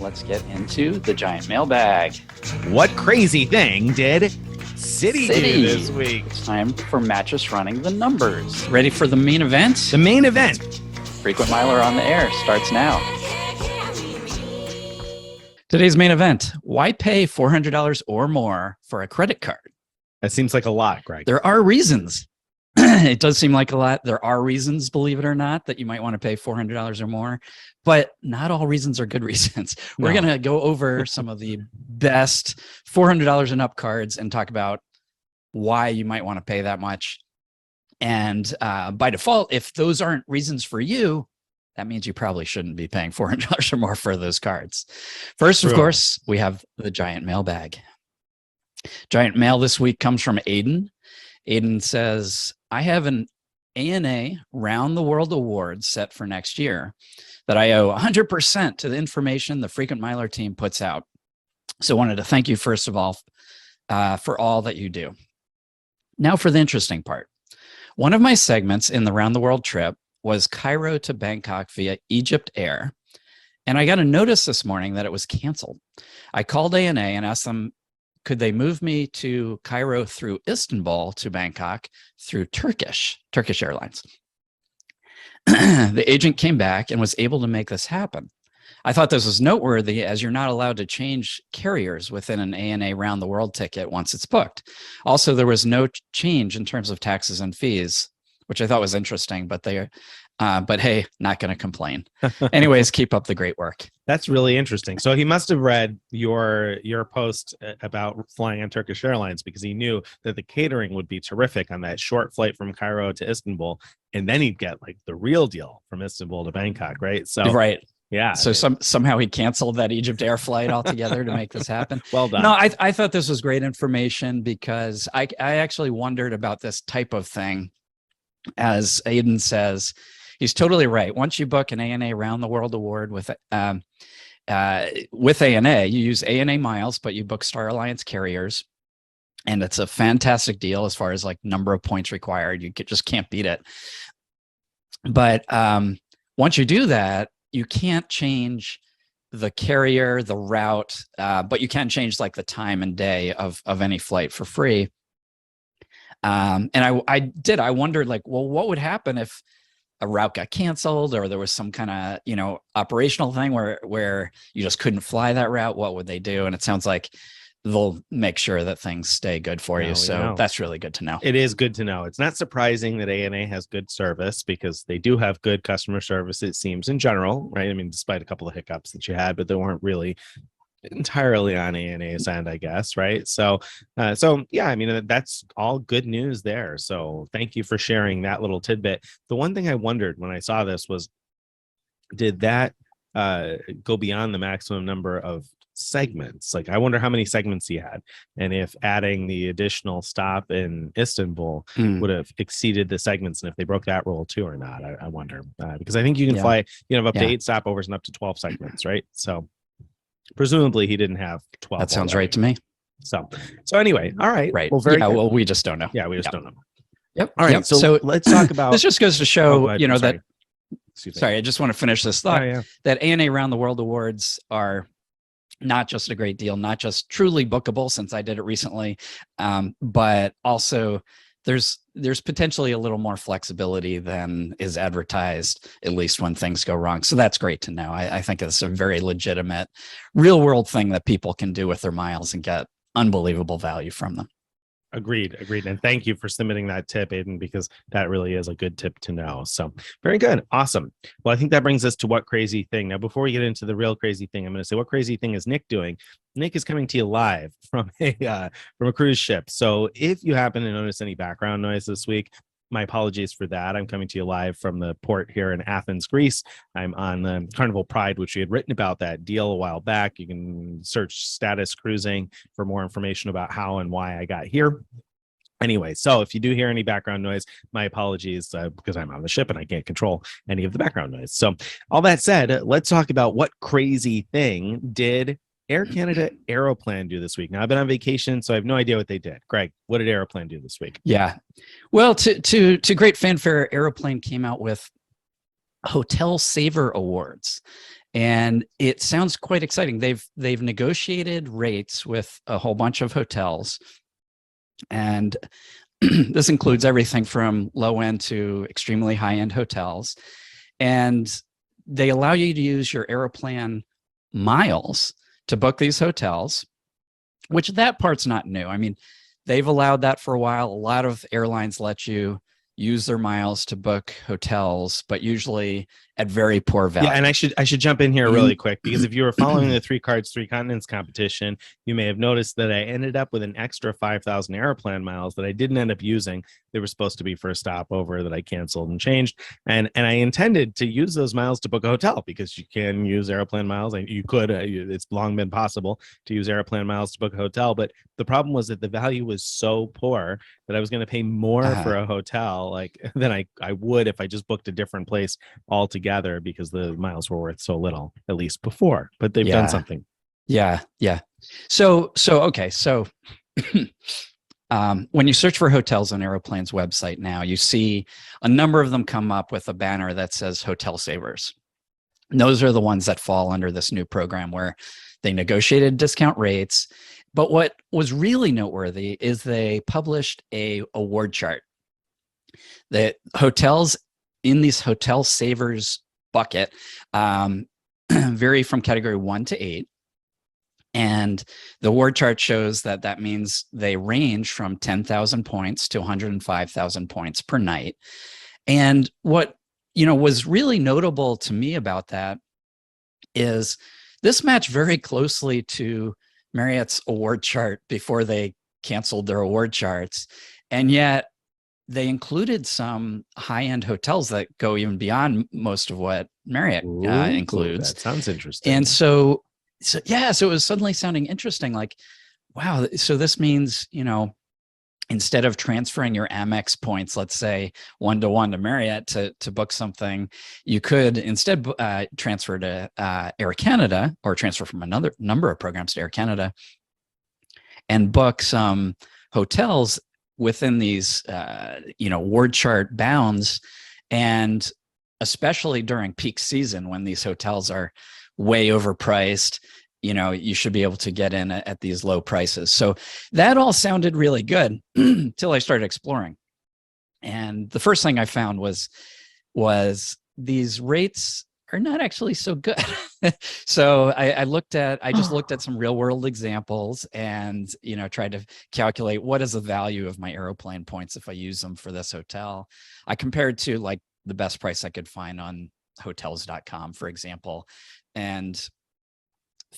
let's get into the giant mailbag. What crazy thing did City do this week? It's time for Mattress Running the Numbers. Ready for the main event? The main event. Frequent Miler on the Air starts now. Today's main event. Why pay $400 or more for a credit card? That seems like a lot, Greg. There are reasons. It does seem like a lot. There are reasons, believe it or not, that you might want to pay $400 or more, but not all reasons are good reasons. No. We're going to go over some of the best $400 and up cards and talk about why you might want to pay that much. And by default, if those aren't reasons for you, that means you probably shouldn't be paying $400 or more for those cards. First, of course, we have the giant mailbag. Giant mail this week comes from Aiden. Aiden says, I have an ANA Round the World Award set for next year that I owe 100% to the information the Frequent Miler team puts out. So wanted to thank you, first of all, for all that you do. Now for the interesting part. One of my segments in the Round the World trip was Cairo to Bangkok via Egypt Air. And I got a notice this morning that it was canceled. I called ANA and asked them, could they move me to Cairo through Istanbul to Bangkok through Turkish Airlines? The agent came back and was able to make this happen. I thought this was noteworthy as you're not allowed to change carriers within an ANA Round the World ticket once it's booked. Also, there was no change in terms of taxes and fees, which I thought was interesting, but hey, not going to complain. Anyways, keep up the great work. That's really interesting. So he must have read your post about flying on Turkish Airlines because he knew that the catering would be terrific on that short flight from Cairo to Istanbul, and then he'd get like the real deal from Istanbul to Bangkok, right? So right. Yeah. So somehow he canceled that Egypt Air flight altogether to make this happen. Well done. No, I thought this was great information because I actually wondered about this type of thing. As Aiden says, he's totally right. Once you book an ANA Round the World Award with ANA, you use ANA miles, but you book Star Alliance carriers. And it's a fantastic deal as far as like number of points required. You just can't beat it. But once you do that, you can't change the carrier, the route, but you can change like the time and day of any flight for free. And I wondered like, well, what would happen if a route got canceled or there was some kind of, operational thing where you just couldn't fly that route? What would they do? And it sounds like they'll make sure that things stay good for you. So that's really good to know. It is good to know. It's not surprising that ANA has good service because they do have good customer service, it seems, in general, right? I mean, despite a couple of hiccups that you had, but they weren't really entirely on ANA's end, I guess, right? So yeah, I mean, that's all good news there. So thank you for sharing that little tidbit. The one thing I wondered when I saw this was, did that go beyond the maximum number of segments? Like, I wonder how many segments he had, and if adding the additional stop in Istanbul would have exceeded the segments, and if they broke that rule too or not. I wonder because I think you can fly, have up to 8 stopovers and up to 12 segments, right? So presumably he didn't have 12. That sounds right to me. So anyway, all right. Right. Well, very good. Well, we just don't know. Yeah, we just don't know. Yep. All right. Yep. So let's talk about. This just goes to show, that. Excuse me. Sorry, I just want to finish this thought. Yeah. That ANA Round the World Awards are not just a great deal, not just truly bookable, since I did it recently, but also there's potentially a little more flexibility than is advertised, at least when things go wrong. So that's great to know. I think it's a very legitimate, real world thing that people can do with their miles and get unbelievable value from them. Agreed. And thank you for submitting that tip, Aiden, because that really is a good tip to know. So very good. Awesome. Well, I think that brings us to what crazy thing. Now, before we get into the real crazy thing, I'm going to say, what crazy thing is Nick doing? Nick is coming to you live from a cruise ship. So if you happen to notice any background noise this week, my apologies for that. I'm coming to you live from the port here in Athens, Greece. I'm on the Carnival Pride, which we had written about that deal a while back. You can search Status Cruising for more information about how and why I got here. Anyway, so if you do hear any background noise, my apologies, because I'm on the ship and I can't control any of the background noise. So all that said, let's talk about what crazy thing did Air Canada Aeroplan do this week? Now, I've been on vacation, so I have no idea what they did. Greg, what did Aeroplan do this week? Yeah. Well, to great fanfare, Aeroplan came out with Hotel Saver Awards. And it sounds quite exciting. They've negotiated rates with a whole bunch of hotels, and this includes everything from low end to extremely high end hotels. And they allow you to use your Aeroplan miles to book these hotels, which that part's not new. I mean, they've allowed that for a while. A lot of airlines let you use their miles to book hotels, but usually at very poor value. Yeah, and I should jump in here really quick, because if you were following the 3 Cards, 3 Continents competition, you may have noticed that I ended up with an extra 5,000 Aeroplan miles that I didn't end up using. They were supposed to be for a stopover that I canceled and changed, and I intended to use those miles to book a hotel, because you can use Aeroplan miles, and you could. It's long been possible to use Aeroplan miles to book a hotel, but the problem was that the value was so poor that I was going to pay more for a hotel than I would if I just booked a different place altogether, because the miles were worth so little, at least before. But they've done something. Yeah. So okay. So when you search for hotels on Aeroplan's website now, you see a number of them come up with a banner that says Hotel Savers. And those are the ones that fall under this new program where they negotiated discount rates. But what was really noteworthy is they published a award chart. The hotels in these Hotel Savers bucket vary from category 1 to 8. And the award chart shows that means they range from 10,000 points to 105,000 points per night. And what, was really notable to me about that is this matched very closely to Marriott's award chart before they canceled their award charts. And yet they included some high-end hotels that go even beyond most of what Marriott includes. That sounds interesting. And so it was suddenly sounding interesting. Like, wow. So this means, instead of transferring your Amex points, let's say 1-to-1 to Marriott to book something, you could instead transfer to Air Canada, or transfer from another number of programs to Air Canada, and book some hotels within these, award chart bounds. And especially during peak season, when these hotels are way overpriced, you should be able to get in at these low prices. So that all sounded really good until I started exploring. And the first thing I found was these rates are not actually so good. So I just looked at some real world examples and, tried to calculate what is the value of my Aeroplan points if I use them for this hotel. I compared to like the best price I could find on hotels.com, for example, and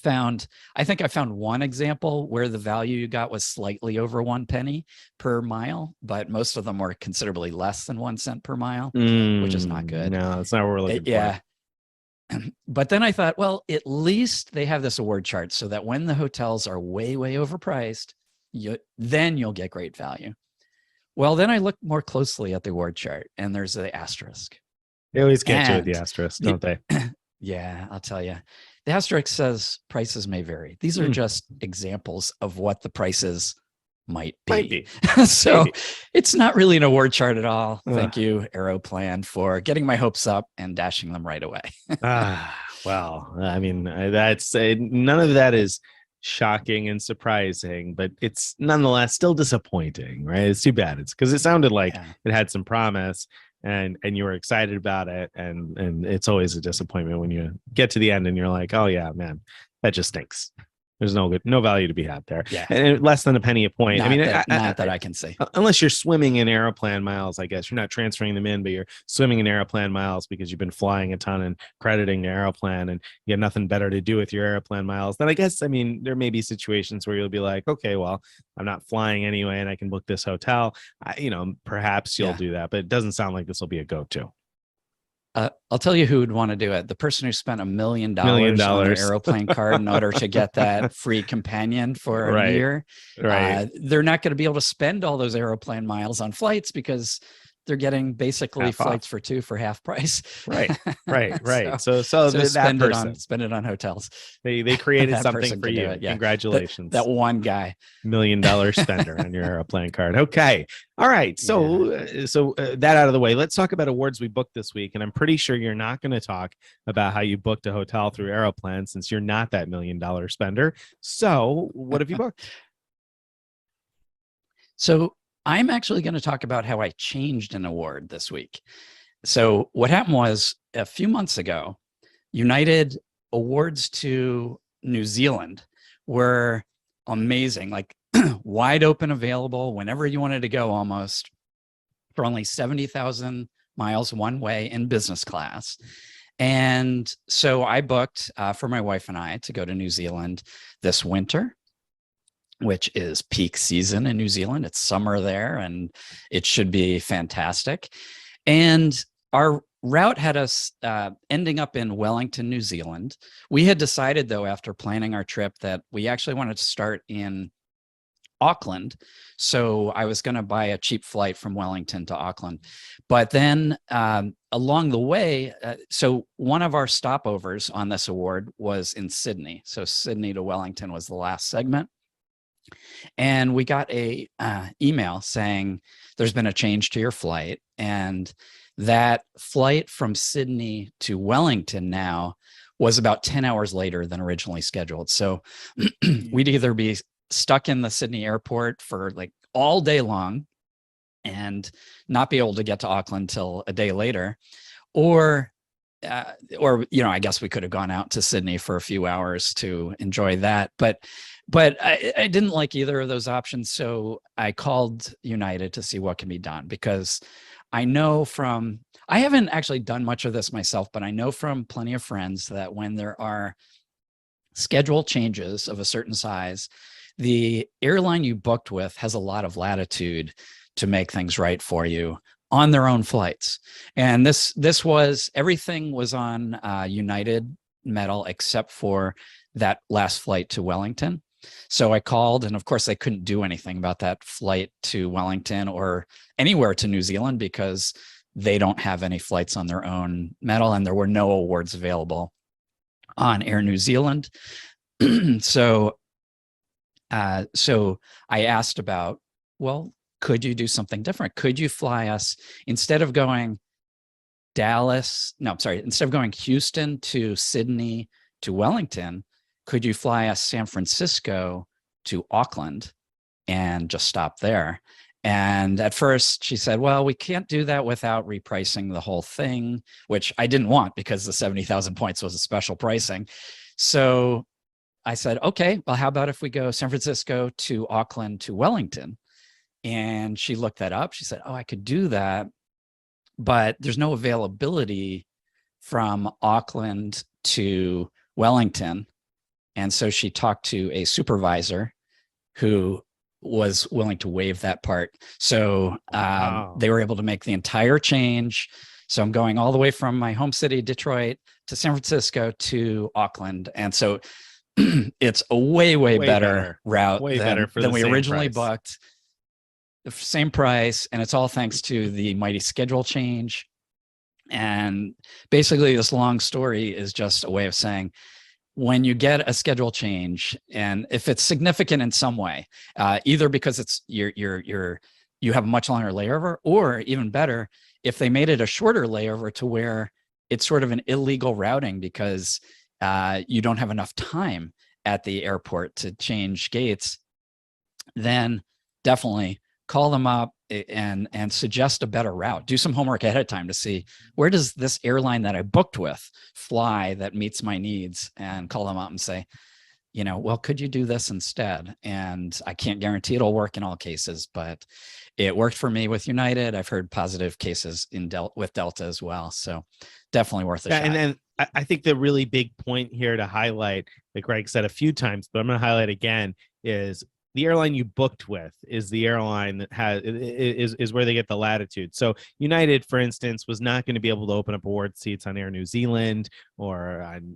I think I found one example where the value you got was slightly over 1 penny per mile, but most of them were considerably less than 1 cent per mile, which is not good. No, that's not what we're looking for. Yeah. But then I thought, well, at least they have this award chart so that when the hotels are way, way overpriced, then you'll get great value. Well, then I looked more closely at the award chart, and there's the asterisk. They always get you with the asterisk, don't they? Yeah, I'll tell you. The asterisk says prices may vary. These are just examples of what the prices might be. So it's not really an award chart at all. Thank you, Aeroplan, for getting my hopes up and dashing them right away. Well, I mean, that's none of that is shocking and surprising, but it's nonetheless still disappointing, right? It's too bad. It's because it sounded like it had some promise, and you were excited about it, and it's always a disappointment when you get to the end and you're like, oh yeah, man, that just stinks. There's no value to be had there. Yeah. And less than a penny a point. Not that I can see. Unless you're swimming in Aeroplan miles, I guess. You're not transferring them in, but you're swimming in Aeroplan miles because you've been flying a ton and crediting to Aeroplan, and you have nothing better to do with your Aeroplan miles. Then I guess, I mean, there may be situations where you'll be like, okay, well, I'm not flying anyway, and I can book this hotel. Perhaps you'll do that, but it doesn't sound like this will be a go-to. I'll tell you who would want to do it. The person who spent $1 million on an Aeroplan card in order to get that free companion for a year. Right. They're not going to be able to spend all those Aeroplan miles on flights because they're getting basically Half off. flights for two for half price. Right. So So that spend person, it on hotels. they created That something person for can do you. it, yeah. Congratulations. That one guy. $1 million spender on your airplane card. Okay. All right. So, that out of the way, let's talk about awards we booked this week. And I'm pretty sure you're not going to talk about how you booked a hotel through Aeroplan since you're not that $1 million spender. So what have you booked? So I'm actually going to talk about how I changed an award this week. So what happened was a few months ago, United awards to New Zealand were amazing, like wide open, available whenever you wanted to go, almost, for only 70,000 miles one way in business class. And so I booked for my wife and I to go to New Zealand this winter, which is peak season in New Zealand. It's summer there and it should be fantastic. And our route had us ending up in Wellington, New Zealand. We had decided, though, after planning our trip, that we actually wanted to start in Auckland. So I was going to buy a cheap flight from Wellington to Auckland. But then along the way, so one of our stopovers on this award was in Sydney. So Sydney to Wellington was the last segment. And we got a email saying there's been a change to your flight. And that flight from Sydney to Wellington now was about 10 hours later than originally scheduled. So we'd either be stuck in the Sydney airport for like all day long and not be able to get to Auckland till a day later, or I guess we could have gone out to Sydney for a few hours to enjoy that. But I didn't like either of those options. So I called United to see what can be done, because I know I haven't actually done much of this myself, but I know from plenty of friends that when there are schedule changes of a certain size, the airline you booked with has a lot of latitude to make things right for you on their own flights. And everything was on United metal except for that last flight to Wellington. So I called, and of course they couldn't do anything about that flight to Wellington or anywhere to New Zealand, because they don't have any flights on their own metal, and there were no awards available on Air New Zealand. So I asked about, well, could you do something different? Could you fly us, instead of going Houston to Sydney to Wellington, could you fly us San Francisco to Auckland and just stop there? And at first she said, well, we can't do that without repricing the whole thing, which I didn't want, because the 70,000 points was a special pricing. So I said, okay, well, how about if we go San Francisco to Auckland to Wellington? And she looked that up. She said, oh, I could do that, but there's no availability from Auckland to Wellington. And so she talked to a supervisor who was willing to waive that part. So they were able to make the entire change. So I'm going all the way from my home city, Detroit, to San Francisco to Auckland. And so it's a way better route than we originally booked. The same price, and it's all thanks to the mighty schedule change. And basically this long story is just a way of saying, when you get a schedule change, and if it's significant in some way, either because it's you have a much longer layover, or even better, if they made it a shorter layover to where it's sort of an illegal routing because you don't have enough time at the airport to change gates, then definitely call them up and suggest a better route. Do some homework ahead of time to see, where does this airline that I booked with fly that meets my needs, and call them up and say, well, could you do this instead? And I can't guarantee it'll work in all cases, but it worked for me with United. I've heard positive cases with Delta as well. So definitely worth a shot. And then I think the really big point here to highlight, like Greg said a few times, but I'm going to highlight again, is the airline you booked with is the airline that is where they get the latitude. So United, for instance, was not going to be able to open up award seats on Air New Zealand or on,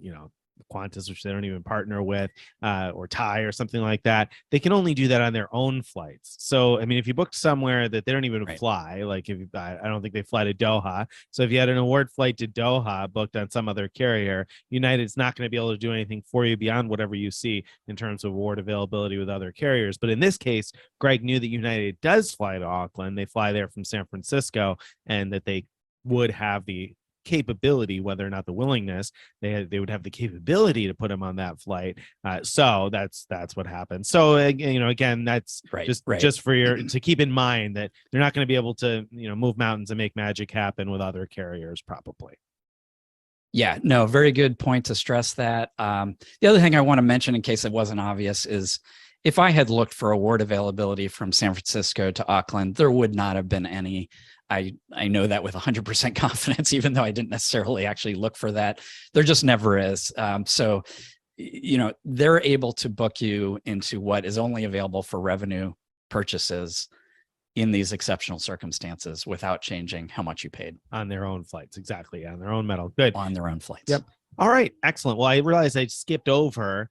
Qantas, which they don't even partner with, or Thai or something like that, they can only do that on their own flights. So, I mean, if you booked somewhere that they don't even fly, like if I don't think they fly to Doha. So if you had an award flight to Doha booked on some other carrier, United's not going to be able to do anything for you beyond whatever you see in terms of award availability with other carriers. But in this case, Greg knew that United does fly to Auckland. They fly there from San Francisco, and that they would have the capability, whether or not the willingness, they would have the capability to put him on that flight. So that's what happened. So again, that's just for your to keep in mind that they're not going to be able to move mountains and make magic happen with other carriers, probably. Yeah, no, very good point to stress that. The other thing I want to mention, in case it wasn't obvious, is if I had looked for award availability from San Francisco to Auckland, there would not have been any. I know that with 100% confidence, even though I didn't necessarily actually look for that. There just never is. So, they're able to book you into what is only available for revenue purchases in these exceptional circumstances without changing how much you paid. On their own flights. Exactly. On their own metal. Good. On their own flights. Yep. All right. Excellent. Well, I realized I skipped over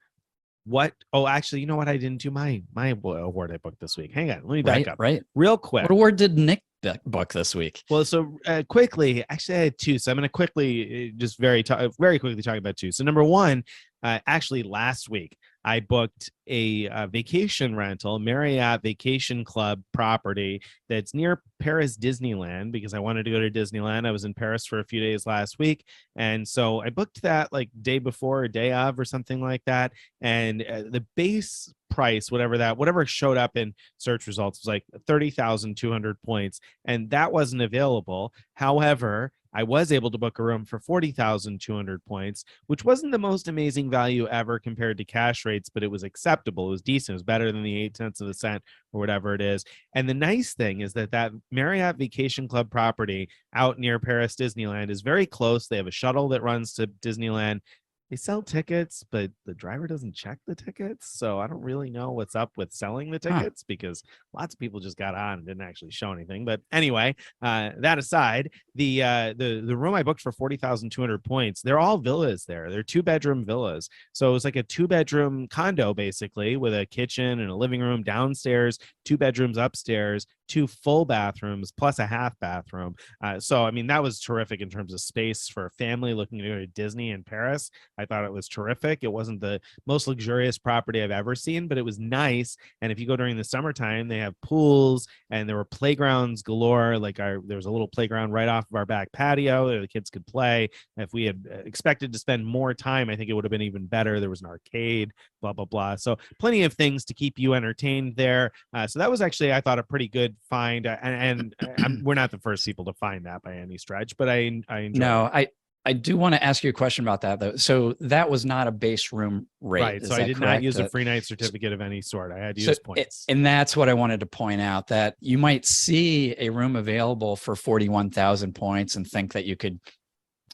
actually, you know what? I didn't do my award I booked this week. Hang on. Let me back up. Right. Real quick. What award did Nick book this week? Well, so quickly, actually I had two. So I'm going to quickly, just very quickly talk about two. So number one, actually last week, I booked a vacation rental, Marriott Vacation Club property that's near Paris Disneyland, because I wanted to go to Disneyland. I was in Paris for a few days last week. And so I booked that like day before or day of or something like that. And the base price, whatever showed up in search results, was like 30,200 points. And that wasn't available. However, I was able to book a room for 40,200 points, which wasn't the most amazing value ever compared to cash rates, but it was acceptable. It was decent. It was better than the 8 cents of a cent or whatever it is. And the nice thing is that Marriott Vacation Club property out near Paris Disneyland is very close. They have a shuttle that runs to Disneyland. They sell tickets, but the driver doesn't check the tickets. So I don't really know what's up with selling the tickets, because lots of people just got on and didn't actually show anything. But anyway, that aside, the room I booked for 40,200 points, they're all villas there. They're 2-bedroom villas. So it was like a 2-bedroom condo, basically, with a kitchen and a living room downstairs, 2 bedrooms upstairs, 2 full bathrooms, plus a half bathroom. So, I mean, that was terrific in terms of space for a family looking to go to Disney in Paris. I thought it was terrific. It wasn't the most luxurious property I've ever seen, but it was nice. And if you go during the summertime, they have pools and there were playgrounds galore. Like there was a little playground right off of our back patio where the kids could play. If we had expected to spend more time, I think it would have been even better. There was an arcade, blah, blah, blah. So plenty of things to keep you entertained there. So that was actually, I thought, a pretty good find. And we're not the first people to find that by any stretch, but I enjoyed it. I do want to ask you a question about that, though. So that was not a base room rate. Right. So I did not use a free night certificate of any sort. I had to use points. And that's what I wanted to point out, that you might see a room available for 41,000 points and think that you could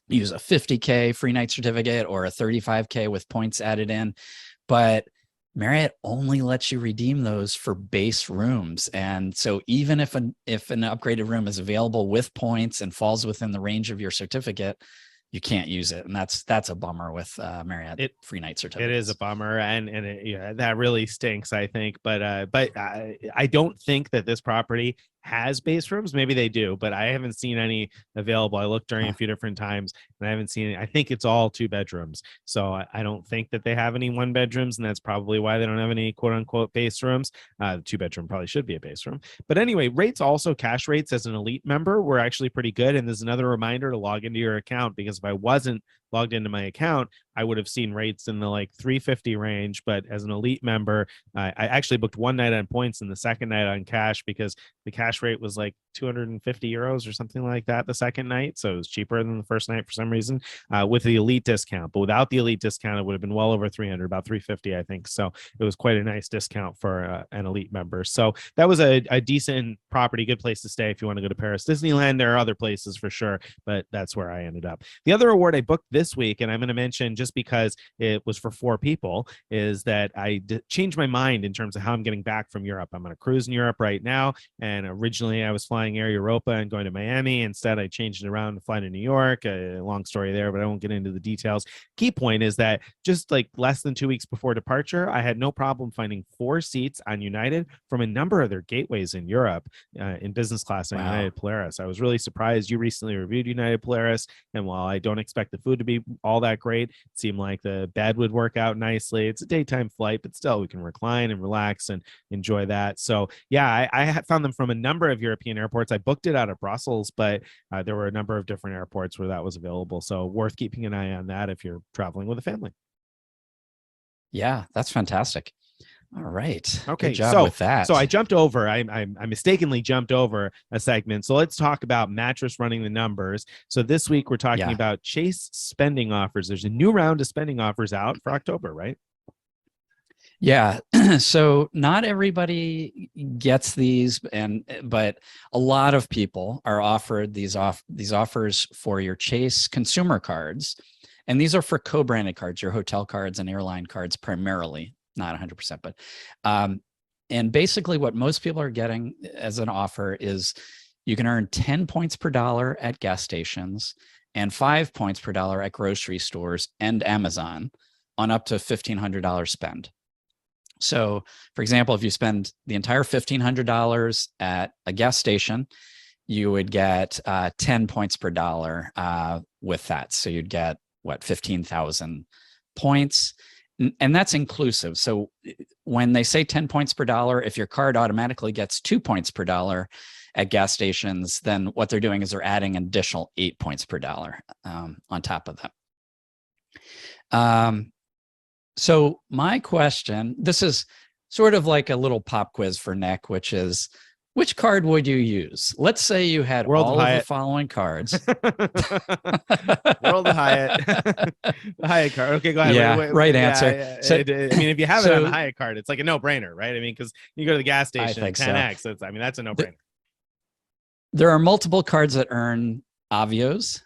use a 50K free night certificate or a 35K with points added in. But Marriott only lets you redeem those for base rooms. And so even if an upgraded room is available with points and falls within the range of your certificate, you can't use it. And that's a bummer with Marriott free night certificates. It is a bummer. And that really stinks, I think. But I don't think that this property has base rooms. Maybe they do, but I haven't seen any available. I looked during a few different times and I haven't seen it. I think it's all 2 bedrooms. So I don't think that they have any 1 bedrooms, and that's probably why they don't have any quote unquote base rooms. 2 bedroom probably should be a base room. But anyway, rates, also cash rates as an elite member, were actually pretty good. And there's another reminder to log into your account, because if I wasn't logged into my account, I would have seen rates in the like 350 range. But as an elite member, I actually booked 1 night on points and the second night on cash, because the cash rate was like 250 euros or something like that the second night. So it was cheaper than the first night for some reason, with the elite discount. But without the elite discount, it would have been well over 300, about 350, I think. So it was quite a nice discount for an elite member. So that was a decent property, good place to stay if you want to go to Paris Disneyland. There are other places for sure, but that's where I ended up. The other award I booked this this week, and I'm going to mention just because it was for 4 people, is that I changed my mind in terms of how I'm getting back from Europe. I'm on a cruise in Europe right now, and originally I was flying Air Europa and going to Miami. Instead, I changed it around to fly to New York. A long story there, but I won't get into the details. Key point is that just like less than 2 weeks before departure, I had no problem finding 4 seats on United from a number of their gateways in Europe in business class on United Polaris. I was really surprised. You recently reviewed United Polaris, and while I don't expect the food to be all that great, it seemed like the bed would work out nicely. It's a daytime flight, but still we can recline and relax and enjoy that. So yeah, I found them from a number of European airports. I booked it out of Brussels, but there were a number of different airports where that was available. So worth keeping an eye on that if you're traveling with a family. Yeah, that's fantastic. All right. Okay. Good job with that. So I jumped over. I mistakenly jumped over a segment. So let's talk about Mattress running the numbers. So this week we're talking about Chase spending offers. There's a new round of spending offers out for October, right? Yeah. So not everybody gets these, but a lot of people are offered these offers for your Chase consumer cards. And these are for co-branded cards, your hotel cards and airline cards primarily, not 100%, but and basically what most people are getting as an offer is you can earn 10 points per dollar at gas stations and 5 points per dollar at grocery stores and Amazon on up to $1,500 spend. So for example, if you spend the entire $1,500 at a gas station, you would get 10 points per dollar with that. So you'd get 15,000 points. And that's inclusive. So when they say 10 points per dollar, if your card automatically gets 2 points per dollar at gas stations, then what they're doing is they're adding an additional 8 points per dollar on top of that. So my question, this is sort of like a little pop quiz for Nick, which is, which card would you use? Let's say you had all of the following cards. World of Hyatt. Hyatt card. Okay, go ahead. Yeah, right answer. Yeah. So, I mean, if you have it on the Hyatt card, it's like a no-brainer, right? I mean, because you go to the gas station, 10x. So. That's a no-brainer. There are multiple cards that earn Avios.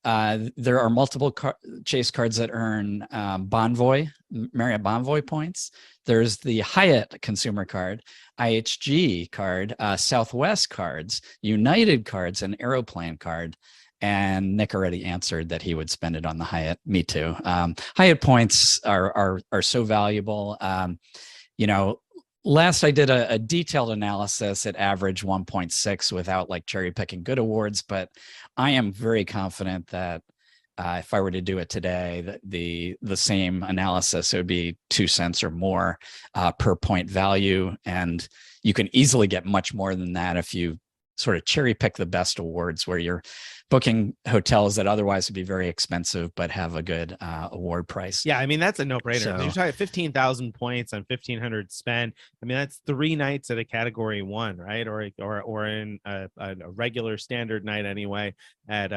There are multiple Chase cards that earn Bonvoy, Marriott Bonvoy points. There's the Hyatt consumer card, IHG card, Southwest cards, United cards, and Aeroplan card. And Nick already answered that he would spend it on the Hyatt. Me too. Hyatt points are so valuable. Last I did a detailed analysis, it averaged 1.6 without like cherry picking good awards, but I am very confident that if I were to do it today, the same analysis, it would be 2 cents or more per point value. And you can easily get much more than that if you sort of cherry pick the best awards where you're booking hotels that otherwise would be very expensive but have a good award price. Yeah, I mean, that's a no-brainer. So, you're talking 15,000 points on 1,500 spend. I mean, that's 3 nights at a category 1, right? Or in a regular standard night anyway at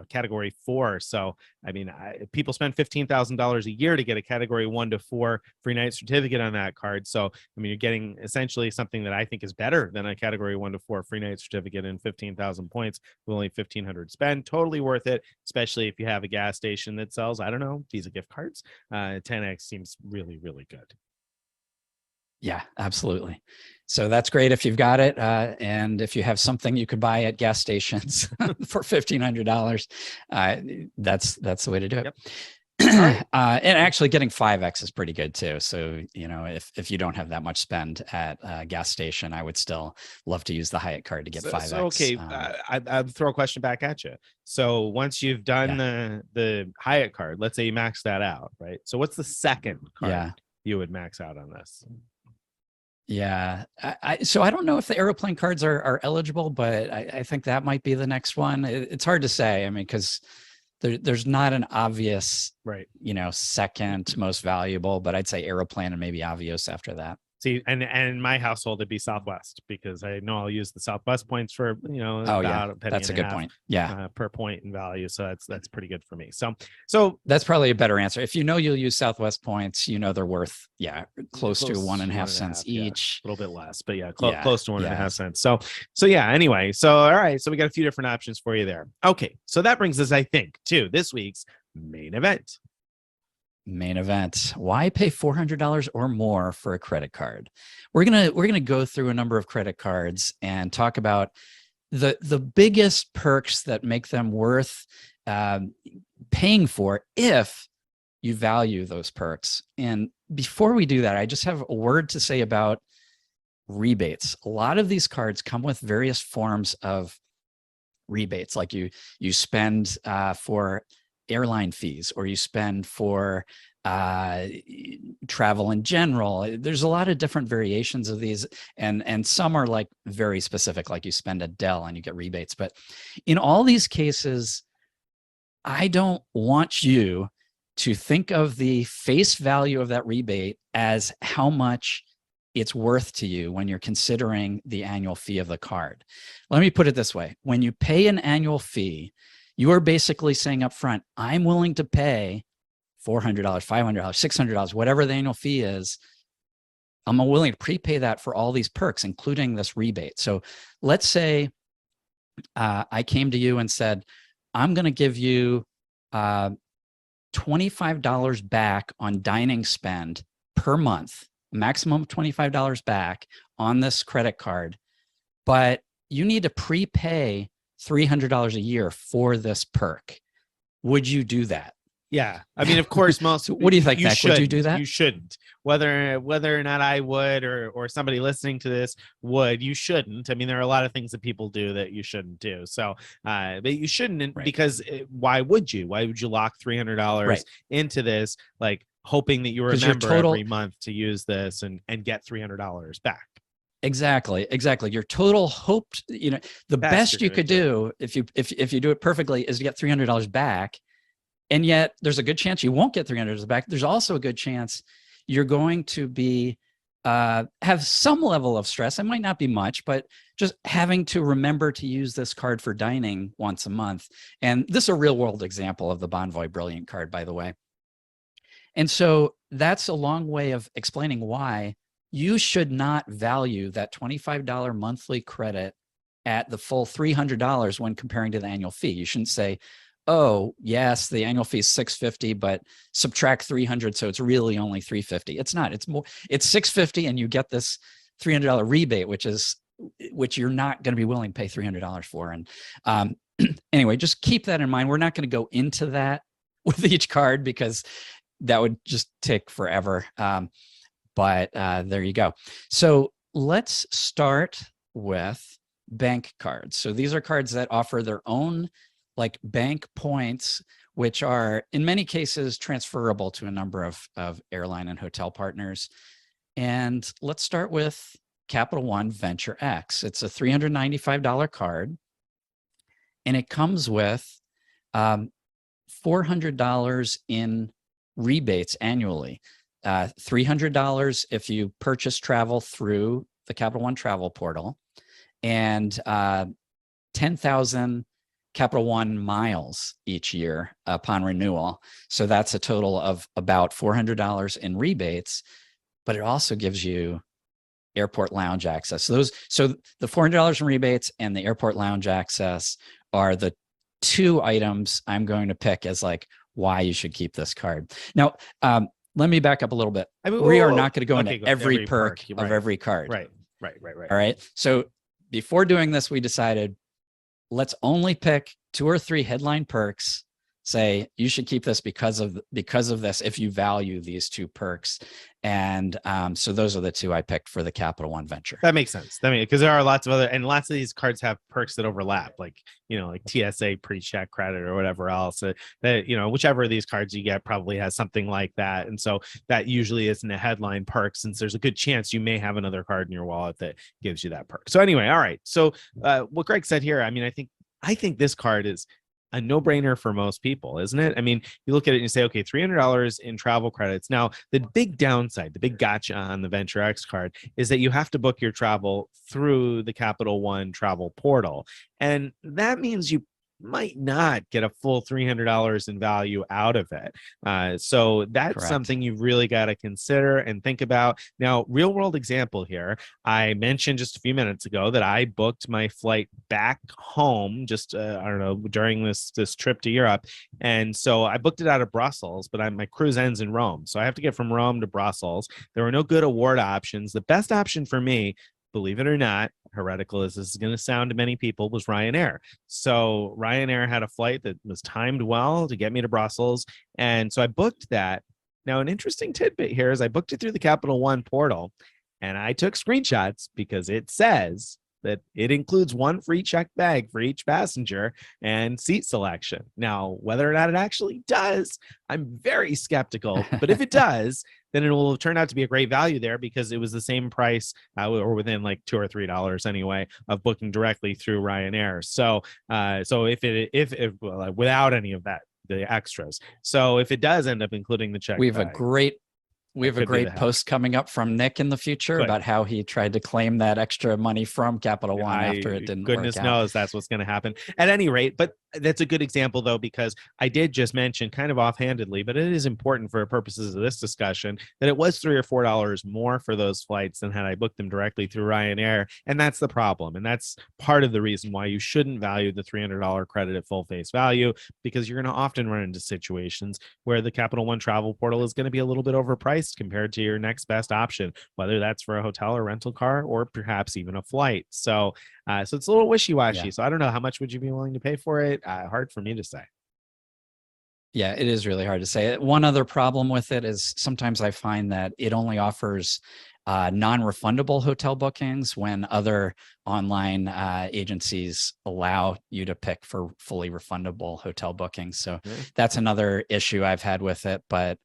category 4. So I mean, people spend $15,000 a year to get a category 1 to 4 free night certificate on that card. So I mean, you're getting essentially something that I think is better than a category 1 to 4 free night certificate and 15,000 points with only 1,500 spend. Totally worth it, especially if you have a gas station that sells, I don't know, Visa gift cards. 10x seems really, really good. Yeah, absolutely. So that's great if you've got it. And if you have something you could buy at gas stations for $1,500, that's the way to do it. Yep. And actually getting 5x is pretty good too. So, if you don't have that much spend at a gas station, I would still love to use the Hyatt card to get 5x. So, okay, I'll throw a question back at you. So once you've done the Hyatt card, let's say you max that out, right? So what's the second card you would max out on this? Yeah. So I don't know if the Aeroplan cards are eligible, but I think that might be the next one. It's hard to say. I mean, because there's not an obvious, second most valuable, but I'd say Aeroplan and maybe Avios after that. See, and in my household, it'd be Southwest because I know I'll use the Southwest points for, that's a good point. Yeah. Per point in value. So that's pretty good for me. So that's probably a better answer. If you'll use Southwest points, they're worth, close to 1.5 cents each. A little bit less, but close to 1.5 cents. So anyway, all right. So we got a few different options for you there. Okay. So that brings us, I think, to this week's Main event. Main event. Why pay $400 or more for a credit card? We're gonna go through a number of credit cards and talk about the biggest perks that make them worth paying for if you value those perks. And before we do that, I just have a word to say about rebates. A lot of these cards come with various forms of rebates, like you spend for airline fees, or you spend for travel in general. There's a lot of different variations of these, and some are like very specific, like you spend at Dell and you get rebates. But in all these cases, I don't want you to think of the face value of that rebate as how much it's worth to you when you're considering the annual fee of the card. Let me put it this way. When you pay an annual fee, you are basically saying up front, I'm willing to pay $400, $500, $600, whatever the annual fee is. I'm willing to prepay that for all these perks, including this rebate. So let's say I came to you and said, I'm going to give you $25 back on dining spend per month, maximum of $25 back on this credit card, but you need to prepay $300 a year for this perk. Would you do that? Yeah, I mean, of course, most. So what do you think, Mac? Would you do that? You shouldn't. Whether or not I would, or somebody listening to this would, you shouldn't. I mean, there are a lot of things that people do that you shouldn't do. So, but you shouldn't, right. Because why would you? Why would you lock $300 into this, like hoping that you remember every month to use this and get $300 back? Exactly. Your total hope, the best you could do if you do it perfectly is to get $300 back. And yet there's a good chance you won't get $300 back. There's also a good chance you're going to be have some level of stress. It might not be much, but just having to remember to use this card for dining once a month. And this is a real world example of the Bonvoy Brilliant card, by the way. And so that's a long way of explaining why you should not value that $25 monthly credit at the full $300 when comparing to the annual fee. You shouldn't say, oh, yes, the annual fee is $650, but subtract $300, so it's really only $350. It's not. It's more. It's $650, and you get this $300 rebate, which you're not going to be willing to pay $300 for. And anyway, just keep that in mind. We're not going to go into that with each card because that would just take forever. But there you go. So let's start with bank cards. So these are cards that offer their own like bank points, which are in many cases transferable to a number of airline and hotel partners. And let's start with Capital One Venture X. It's a $395 card, and it comes with $400 in rebates annually. $300 if you purchase travel through the Capital One travel portal, and 10,000 Capital One miles each year upon renewal. So that's a total of about $400 in rebates, but it also gives you airport lounge access. So the $400 in rebates and the airport lounge access are the two items I'm going to pick as like why you should keep this card. Now, let me back up a little bit. We are not going to go into every perk of every card. Right. All right. So before doing this, we decided let's only pick 2 or 3 headline perks. Say you should keep this because of this if you value these 2 perks. And so those are the 2 I picked for the Capital One Venture. That makes sense. I mean, because there are lots of these cards have perks that overlap, like like TSA pre-check credit or whatever else. That whichever of these cards you get probably has something like that, and so that usually isn't a headline perk, since there's a good chance you may have another card in your wallet that gives you that perk. So anyway, all right. So what Greg said here, I mean, I think this card is a no-brainer for most people, isn't it? I mean, you look at it and you say, okay, $300 in travel credits. Now, the big downside, the big gotcha on the Venture X card is that you have to book your travel through the Capital One travel portal. And that means you might not get a full $300 in value out of it. So that's Correct. something you've really got to consider and think about. Now, real world example here. I mentioned just a few minutes ago that I booked my flight back home just, I don't know, during this trip to Europe. And so I booked it out of Brussels, but my cruise ends in Rome. So I have to get from Rome to Brussels. There were no good award options. The best option for me, believe it or not, heretical as this is going to sound to many people, was Ryanair. So Ryanair had a flight that was timed well to get me to Brussels. And so I booked that. Now, an interesting tidbit here is I booked it through the Capital One portal, and I took screenshots because it says that it includes one free checked bag for each passenger and seat selection. Now, whether or not it actually does, I'm very skeptical. But if it does, then it will turn out to be a great value there because it was the same price or within like $2 or $3 anyway of booking directly through Ryanair. So, if without any of that, the extras. So if it does end up including the check, We have a great post coming up from Nick in the future about how he tried to claim that extra money from Capital One after it didn't work out. Goodness knows that's what's going to happen. At any rate, but that's a good example though, because I did just mention kind of offhandedly, but it is important for purposes of this discussion that it was $3 or $4 more for those flights than had I booked them directly through Ryanair. And that's the problem. And that's part of the reason why you shouldn't value the $300 credit at full face value, because you're going to often run into situations where the Capital One travel portal is going to be a little bit overpriced compared to your next best option, whether that's for a hotel or rental car or perhaps even a flight. So it's a little wishy-washy. So I don't know, how much would you be willing to pay for it? Hard for me to say. Yeah, it is really hard to say. One other problem with it is sometimes I find that it only offers non-refundable hotel bookings when other online agencies allow you to pick for fully refundable hotel bookings. So that's another issue I've had with it. But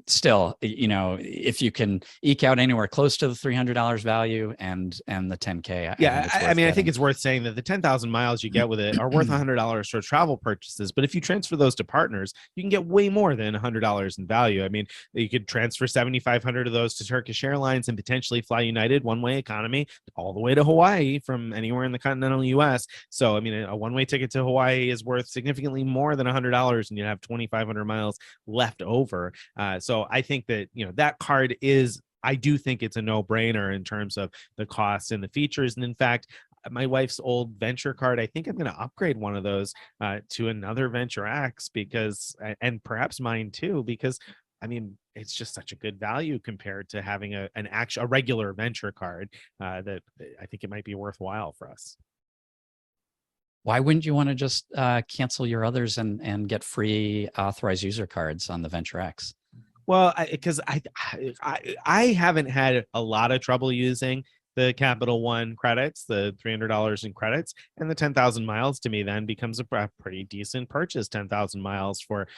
still, if you can eke out anywhere close to the $300 value and the 10K. I think it's worth saying that the 10,000 miles you get with it are worth $100 for travel purchases. But if you transfer those to partners, you can get way more than $100 in value. I mean, you could transfer 7,500 of those to Turkish Airlines and potentially fly United one-way economy all the way to Hawaii from anywhere in the continental US. So, I mean, a one-way ticket to Hawaii is worth significantly more than $100, and you have 2,500 miles left over. So I think that, that card I do think it's a no-brainer in terms of the costs and the features. And in fact, my wife's old Venture card, I think I'm going to upgrade one of those to another Venture X and perhaps mine too, because I mean, it's just such a good value compared to having a regular Venture card that I think it might be worthwhile for us. Why wouldn't you want to just cancel your others and get free authorized user cards on the Venture X? Well, because I haven't had a lot of trouble using the Capital One credits, the $300 in credits, and the 10,000 miles to me then becomes a pretty decent purchase. 10,000 miles for,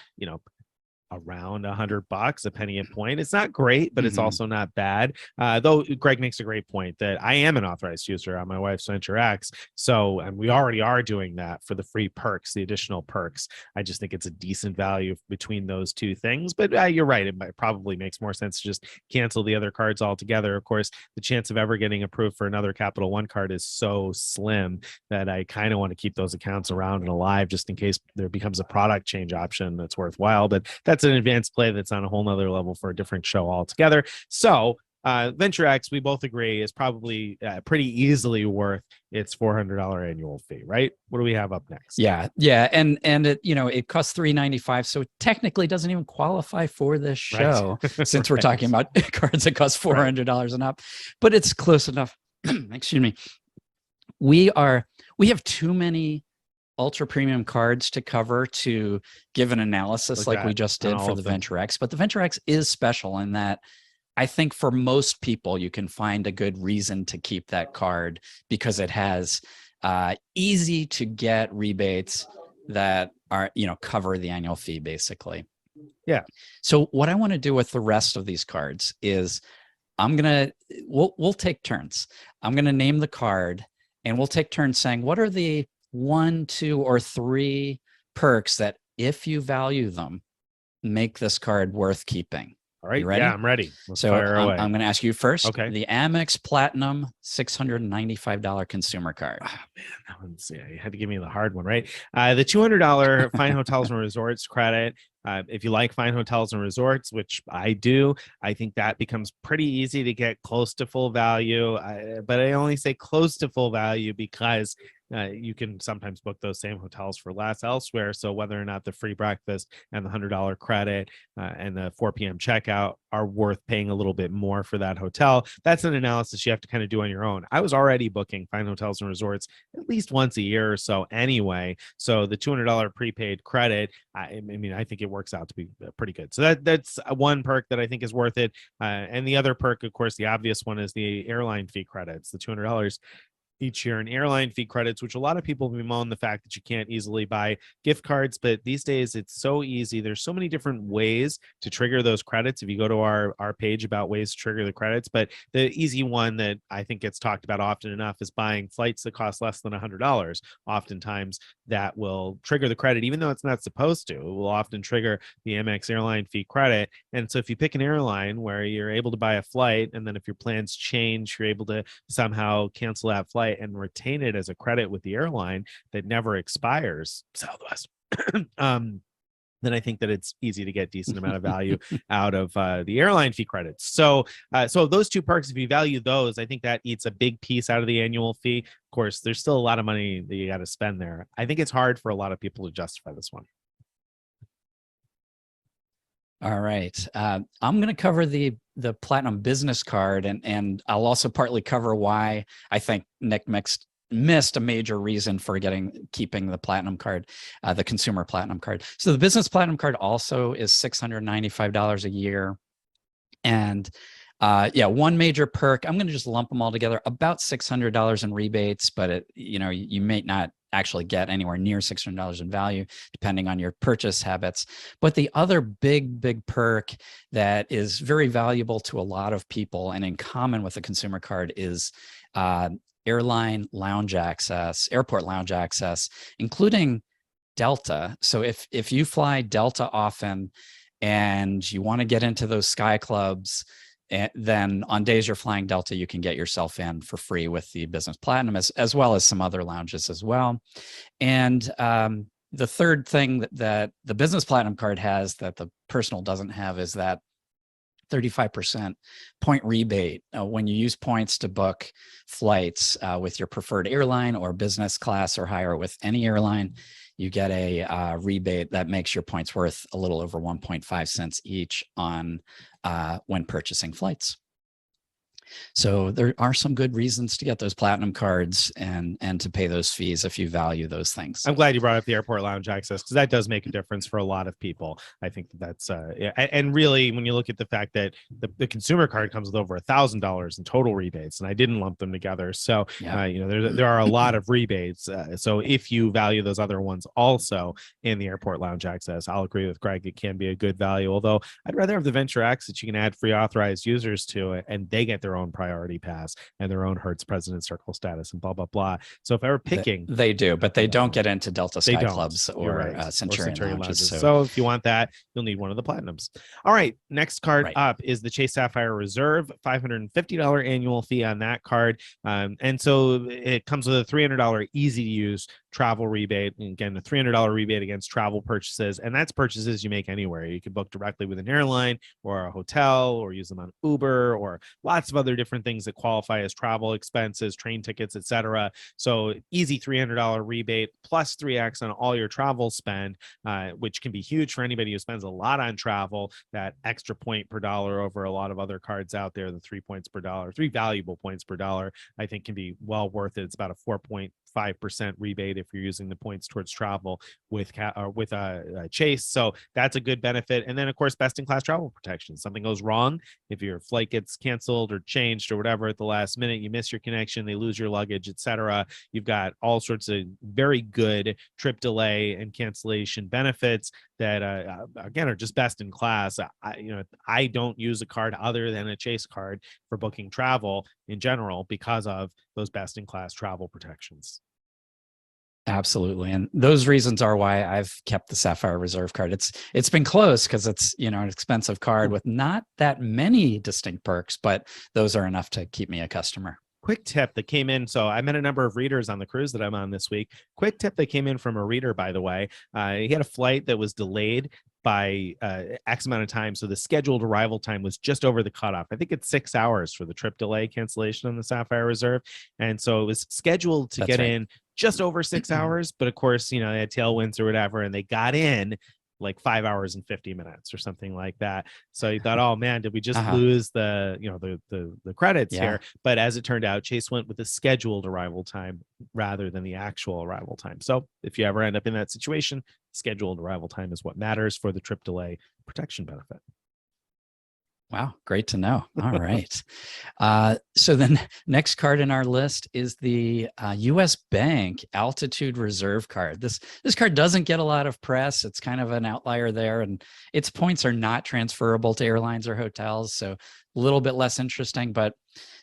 around $100, a penny a point. It's not great, but it's also not bad. Though Greg makes a great point that I am an authorized user on my wife's Venture X. So, and we already are doing that for the free perks, the additional perks. I just think it's a decent value between those two things. But you're right. It probably makes more sense to just cancel the other cards altogether. Of course, the chance of ever getting approved for another Capital One card is so slim that I kind of want to keep those accounts around and alive just in case there becomes a product change option that's worthwhile. But that's an advanced play that's on a whole nother level for a different show altogether. So Venture X, we both agree, is probably pretty easily worth its $400 annual fee, right? What do we have up next? Yeah, and it it costs $395, so it technically doesn't even qualify for this show since we're talking about cards that cost $400 and up, but it's close enough. Excuse me. We have too many ultra premium cards to cover to give an analysis like we just did for the Venture X. But the Venture X is special in that I think for most people, you can find a good reason to keep that card because it has easy to get rebates that are, cover the annual fee basically. Yeah. So what I want to do with the rest of these cards is we'll take turns. I'm going to name the card and we'll take turns saying, what are the 1, 2, or 3 perks that if you value them, make this card worth keeping. All right. You ready? Yeah, I'm ready. Let's So fire away. I'm going to ask you first. Okay. The Amex Platinum $695 consumer card. Oh, man, let's see. You had to give me the hard one, right? The $200 Fine Hotels and Resorts credit. If you like fine hotels and resorts, which I do, I think that becomes pretty easy to get close to full value. But I only say close to full value because you can sometimes book those same hotels for less elsewhere. So whether or not the free breakfast and the $100 credit and the 4 p.m. checkout are worth paying a little bit more for that hotel, that's an analysis you have to kind of do on your own. I was already booking fine hotels and resorts at least once a year or so anyway. So the $200 prepaid credit, I mean, I think it works out to be pretty good. So that's one perk that I think is worth it. And the other perk, of course, the obvious one is the airline fee credits, the $200 each year in airline fee credits, which a lot of people bemoan the fact that you can't easily buy gift cards, but these days it's so easy. There's so many different ways to trigger those credits. If you go to our page about ways to trigger the credits, but the easy one that I think gets talked about often enough is buying flights that cost less than $100. Oftentimes that will trigger the credit, even though it's not supposed to. It will often trigger the Amex airline fee credit. And so if you pick an airline where you're able to buy a flight, and then if your plans change, you're able to somehow cancel that flight and retain it as a credit with the airline that never expires, Southwest, then I think that it's easy to get decent amount of value out of the airline fee credits. So those two perks, if you value those, I think that eats a big piece out of the annual fee. Of course, there's still a lot of money that you got to spend there. I think it's hard for a lot of people to justify this one. All right. I'm going to cover the Platinum Business Card, and I'll also partly cover why I think Nick missed a major reason for keeping the Platinum Card, the Consumer Platinum Card. So the Business Platinum Card also is $695 a year. And yeah, one major perk, I'm going to just lump them all together, about $600 in rebates, but you may not actually get anywhere near $600 in value, depending on your purchase habits. But the other big perk that is very valuable to a lot of people and in common with the consumer card is airline lounge access, airport lounge access, including Delta. So if you fly Delta often and you want to get into those sky clubs, then on days you're flying Delta, you can get yourself in for free with the Business Platinum, as well as some other lounges as well. And the third thing that the Business Platinum card has that the personal doesn't have is that 35% point rebate when you use points to book flights with your preferred airline or business class or higher with any airline. You get a rebate that makes your points worth a little over 1.5 cents each on when purchasing flights. So there are some good reasons to get those platinum cards and to pay those fees if you value those things. I'm glad you brought up the airport lounge access because that does make a difference for a lot of people. I think that's and really when you look at the fact that the consumer card comes with over $1,000 in total rebates, and I didn't lump them together. So yeah. There are a lot of rebates. So if you value those other ones also in the airport lounge access, I'll agree with Greg. It can be a good value. Although I'd rather have the Venture X that you can add free authorized users to it, and they get their own priority pass and their own Hertz President Circle status and blah blah blah. So if I were picking, they do, but they don't get into Delta Sky Clubs or right. Centurion lounges. So if you want that, you'll need one of the platinums. All right, next card up is the Chase Sapphire Reserve, $550 annual fee on that card, and so it comes with a $300 easy to use travel rebate. And again, a $300 rebate against travel purchases, and that's purchases you make anywhere. You can book directly with an airline or a hotel, or use them on Uber, or lots of other different things that qualify as travel expenses, train tickets, etc. So easy $300 rebate plus 3x on all your travel spend, which can be huge for anybody who spends a lot on travel. That extra point per dollar over a lot of other cards out there, the 3 points per dollar, 3 valuable points per dollar, I think can be well worth it. It's about a 4.5% rebate if you're using the points towards travel with Chase. So that's a good benefit. And then of course, best in class travel protection. Something goes wrong, if your flight gets canceled or changed or whatever at the last minute, you miss your connection, they lose your luggage, etc. You've got all sorts of very good trip delay and cancellation benefits that again are just best in class. I don't use a card other than a Chase card for booking travel in general because of those best in class travel protections. Absolutely. And those reasons are why I've kept the Sapphire Reserve card. It's been close because it's, an expensive card with not that many distinct perks, but those are enough to keep me a customer. Quick tip that came in. So I met a number of readers on the cruise that I'm on this week. Quick tip that came in from a reader, by the way. He had a flight that was delayed by X amount of time. So the scheduled arrival time was just over the cutoff. I think it's 6 hours for the trip delay cancellation on the Sapphire Reserve. And so it was scheduled to get in just over 6 hours. But of course, they had tailwinds or whatever, and they got in like 5 hours and 50 minutes or something like that. So he thought, oh man, did we just lose the credits here? But as it turned out, Chase went with the scheduled arrival time rather than the actual arrival time. So if you ever end up in that situation, scheduled arrival time is what matters for the trip delay protection benefit. Wow, great to know. All right. So then next card in our list is the US Bank Altitude Reserve card. This card doesn't get a lot of press. It's kind of an outlier there, and its points are not transferable to airlines or hotels, so a little bit less interesting. But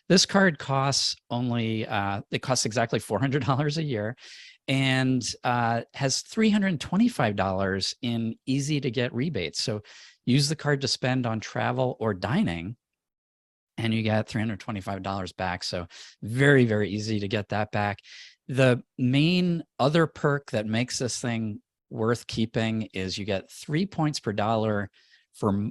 this card costs it costs exactly $400 a year, and has $325 in easy to get rebates. So use the card to spend on travel or dining, and you get $325 back. So very, very easy to get that back. The main other perk that makes this thing worth keeping is you get 3 points per dollar for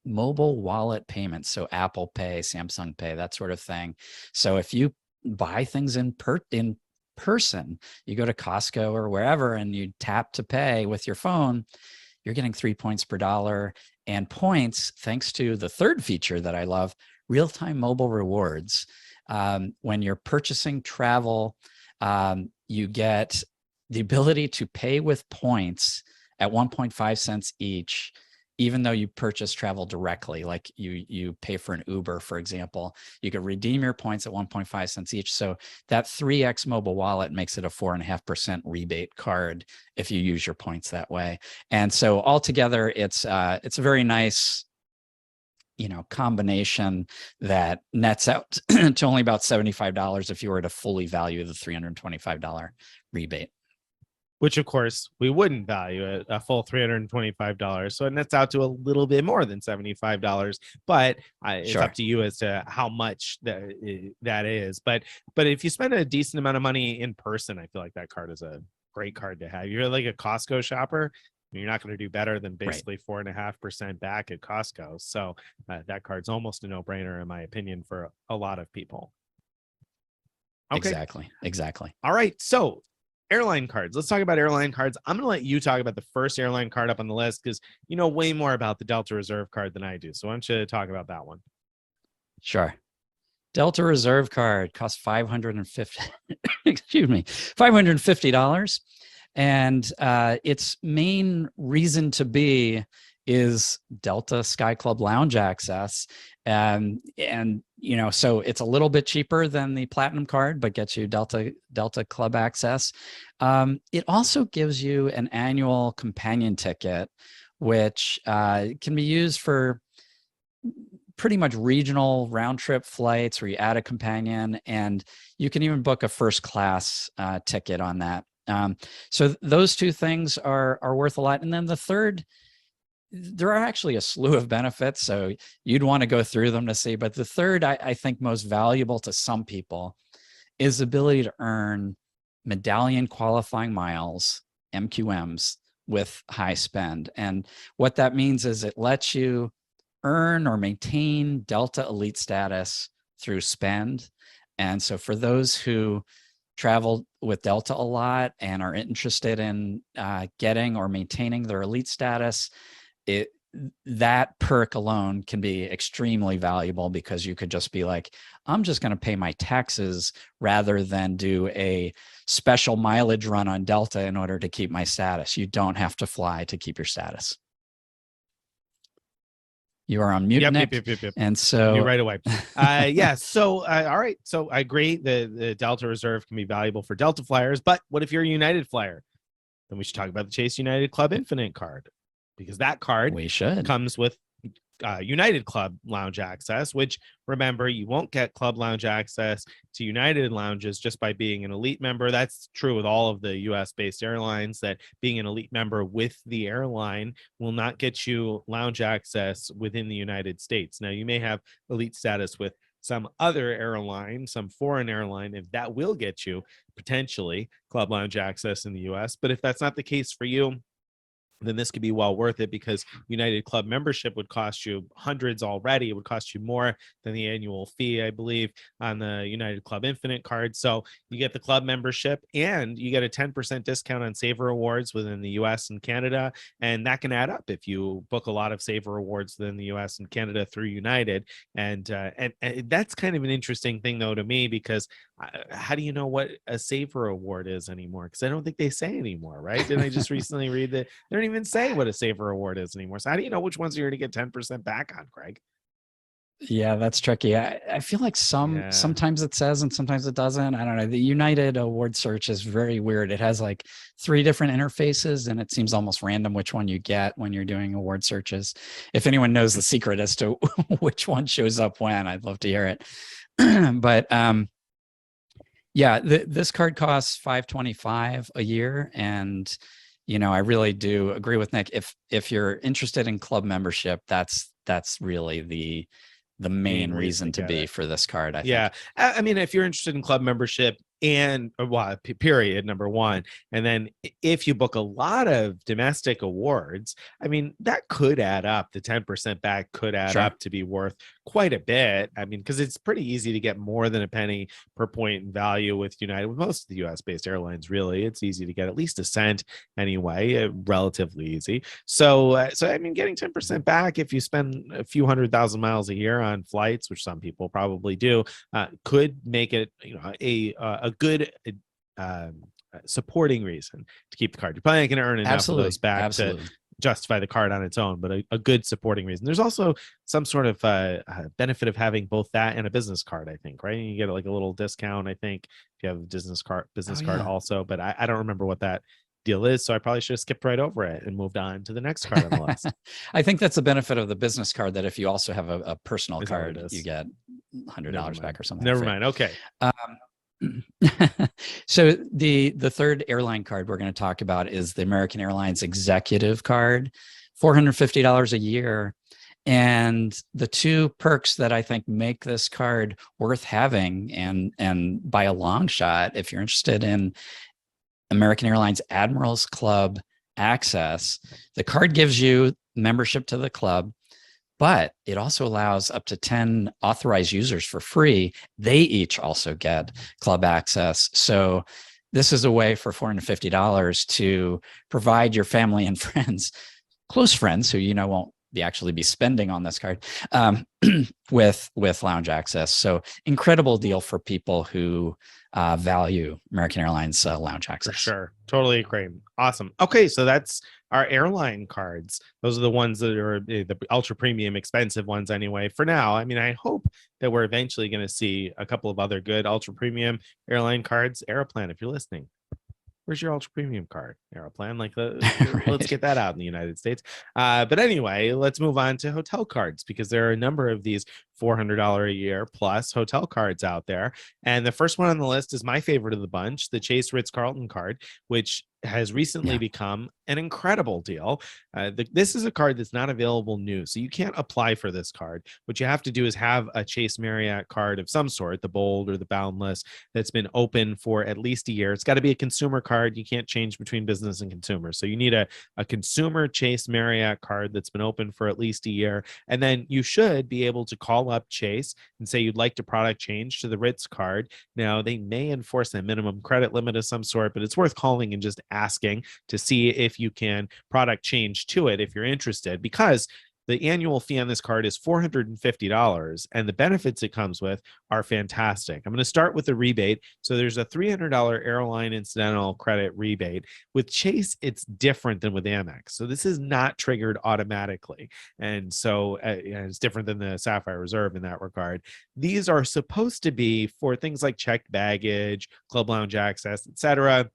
mobile wallet payments. So Apple Pay, Samsung Pay, that sort of thing. So if you buy things in person, you go to Costco or wherever and you tap to pay with your phone, you're getting 3 points per dollar, and points, thanks to the third feature that I love, real-time mobile rewards. When you're purchasing travel, you get the ability to pay with points at 1.5 cents each, even though you purchase travel directly, like you pay for an Uber, for example. You could redeem your points at 1.5 cents each. So that 3x mobile wallet makes it a 4.5% rebate card if you use your points that way. And so altogether, it's a very nice, combination that nets out to only about $75 if you were to fully value the $325 rebate. Which, of course, we wouldn't value it a full $325. So it nets out to a little bit more than $75. But it's up to you as to how much that is. But if you spend a decent amount of money in person, I feel like that card is a great card to have. You're like a Costco shopper, you're not going to do better than basically 4.5% back at Costco. So that card's almost a no-brainer, in my opinion, for a lot of people. Okay. Exactly. All right. So airline cards. Let's talk about airline cards. I'm going to let you talk about the first airline card up on the list because you know way more about the Delta Reserve card than I do. So why don't you talk about that one? Sure. Delta Reserve card costs $550. And its main reason to be is Delta Sky Club lounge access. And so it's a little bit cheaper than the Platinum card, but gets you Delta Club access. It also gives you an annual companion ticket, which can be used for pretty much regional round trip flights where you add a companion, and you can even book a first class ticket on that. So those two things are worth a lot. And then the third, there are actually a slew of benefits, so you'd want to go through them to see. But the third, I think most valuable to some people is the ability to earn medallion qualifying miles, MQMs, with high spend. And what that means is it lets you earn or maintain Delta Elite status through spend. And so for those who travel with Delta a lot and are interested in getting or maintaining their elite status, that perk alone can be extremely valuable, because you could just be like, I'm just going to pay my taxes rather than do a special mileage run on Delta in order to keep my status. You don't have to fly to keep your status. You are on mute, Nick. Yep. And so right away. Yes. So, all right. So I agree the Delta Reserve can be valuable for Delta flyers, but what if you're a United flyer? Then we should talk about the Chase United Club Infinite card, because that card we should comes with United Club lounge access, which remember, you won't get club lounge access to United lounges just by being an elite member. That's true with all of the US based airlines, that being an elite member with the airline will not get you lounge access within the United States. Now, you may have elite status with some other airline, some foreign airline, if that will get you potentially club lounge access in the US. But if that's not the case for you, then this could be well worth it, because United Club membership would cost you hundreds already. It would cost you more than the annual fee, I believe, on the United Club Infinite card. So you get the club membership and you get a 10% discount on Saver Awards within the US and Canada. And that can add up if you book a lot of Saver Awards within the US and Canada through United. And that's kind of an interesting thing, though, to me, because how do you know what a Saver Award is anymore? Because I don't think they say anymore, right? Didn't I just recently read that they don't even say what a Saver Award is anymore? So how do you know which ones you're going to get 10% back on, Craig? Yeah, that's tricky. I feel like Yeah. sometimes it says and sometimes it doesn't. I don't know. The United award search is very weird. It has like 3 different interfaces, and it seems almost random which one you get when you're doing award searches. If anyone knows the secret as to which one shows up when, I'd love to hear it. But yeah, this card costs $525 a year, and I really do agree with Nick. If you're interested in club membership, that's really the main reason to be for this card, I think. Yeah. I mean, if you're interested in club membership and period, number one, and then if you book a lot of domestic awards, I mean, that could add up. The 10% back could add up to be worth quite a bit. I mean, because it's pretty easy to get more than a penny per point in value with United. With most of the US based airlines, really, it's easy to get at least a cent anyway, relatively easy. So I mean, getting 10% back if you spend a few 100,000 miles a year on flights, which some people probably do, could make it a good supporting reason to keep the card. You're probably not going to earn enough of those back to justify the card on its own, but a good supporting reason. There's also some sort of benefit of having both that and a business card, I think, right? You get like a little discount, I think, if you have a business card also, but I don't remember what that deal is, so I probably should have skipped right over it and moved on to the next card on the list. I think that's the benefit of the business card, that if you also have a personal card, you get $100 back or something. Never mind. Okay. So the third airline card we're going to talk about is the American Airlines Executive Card, $450 a year. And the 2 perks that I think make this card worth having, and by a long shot, if you're interested in American Airlines Admirals Club access, the card gives you membership to the club, but it also allows up to 10 authorized users for free. They each also get club access. So this is a way for $450 to provide your family and friends, close friends who won't actually be spending on this card, with lounge access. So incredible deal for people who value American Airlines lounge access. For sure. Totally agree. Awesome. Okay, so that's our airline cards. Those are the ones that are the ultra premium expensive ones anyway. For now, I mean, I hope that we're eventually going to see a couple of other good ultra premium airline cards. Aeroplan, if you're listening, where's your ultra premium card, Aeroplan? Like, let's get that out in the United States. But anyway, let's move on to hotel cards, because there are a number of these $400 a year plus hotel cards out there. And the first one on the list is my favorite of the bunch, the Chase Ritz-Carlton card, which has recently become an incredible deal. This is a card that's not available new, so you can't apply for this card. What you have to do is have a Chase Marriott card of some sort, the Bold or the Boundless, that's been open for at least a year. It's got to be a consumer card. You can't change between business and consumer. So you need a consumer Chase Marriott card that's been open for at least a year. And then you should be able to call up Chase and say you'd like to product change to the Ritz card. Now, they may enforce a minimum credit limit of some sort, but it's worth calling and just asking to see if you can product change to it if you're interested, because the annual fee on this card is $450, and the benefits it comes with are fantastic. I'm going to start with the rebate. So there's a $300 airline incidental credit rebate. With Chase, it's different than with Amex. So this is not triggered automatically. And so it's different than the Sapphire Reserve in that regard. These are supposed to be for things like checked baggage, club lounge access, etc.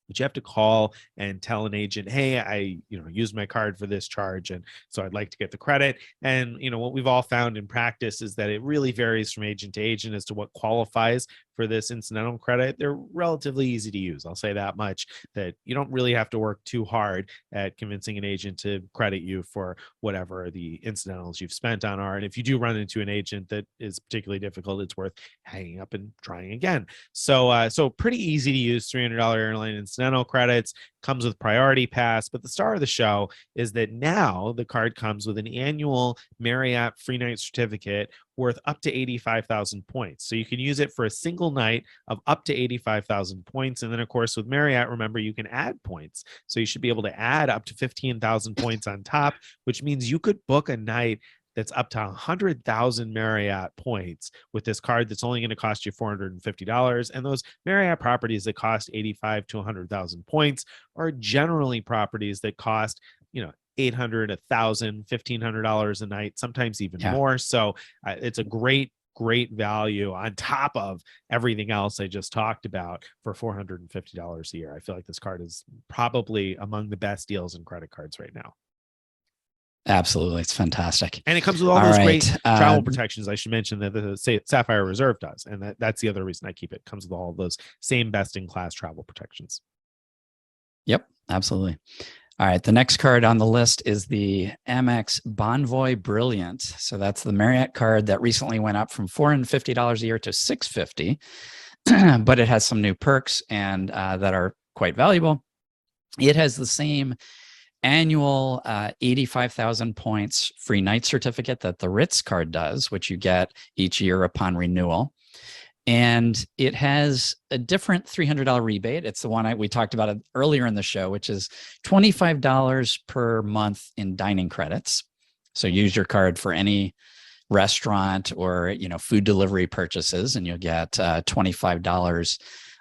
but you have to call and tell an agent, hey, I used my card for this charge, and so I'd like to get the credit. And what we've all found in practice is that it really varies from agent to agent as to what qualifies for this incidental credit. They're relatively easy to use, I'll say that much, that you don't really have to work too hard at convincing an agent to credit you for whatever the incidentals you've spent on are. And if you do run into an agent that is particularly difficult, it's worth hanging up and trying again. So pretty easy to use $300 airline incidental credits, comes with priority pass. But the star of the show is that now the card comes with an annual Marriott free night certificate worth up to 85,000 points. So you can use it for a single night of up to 85,000 points. And then, of course, with Marriott, remember, you can add points. So you should be able to add up to 15,000 points on top, which means you could book a night that's up to 100,000 Marriott points with this card that's only going to cost you $450. And those Marriott properties that cost 85 to 100,000 points are generally properties that cost, $800, $1,000, $1,500 a night, sometimes even more. So it's a great value on top of everything else I just talked about for $450 a year. I feel like this card is probably among the best deals in credit cards right now. Absolutely. It's fantastic. And it comes with all those great travel protections. I should mention that the Sapphire Reserve does. And that's the other reason I keep it. It comes with all of those same best-in-class travel protections. Yep, absolutely. All right. The next card on the list is the Amex Bonvoy Brilliant. So that's the Marriott card that recently went up from $450 a year to $650, but it has some new perks and that are quite valuable. It has the same annual 85,000 points free night certificate that the Ritz card does, which you get each year upon renewal. And it has a different $300 rebate. It's the one we talked about earlier in the show, which is $25 per month in dining credits. So use your card for any restaurant or food delivery purchases, and you'll get $25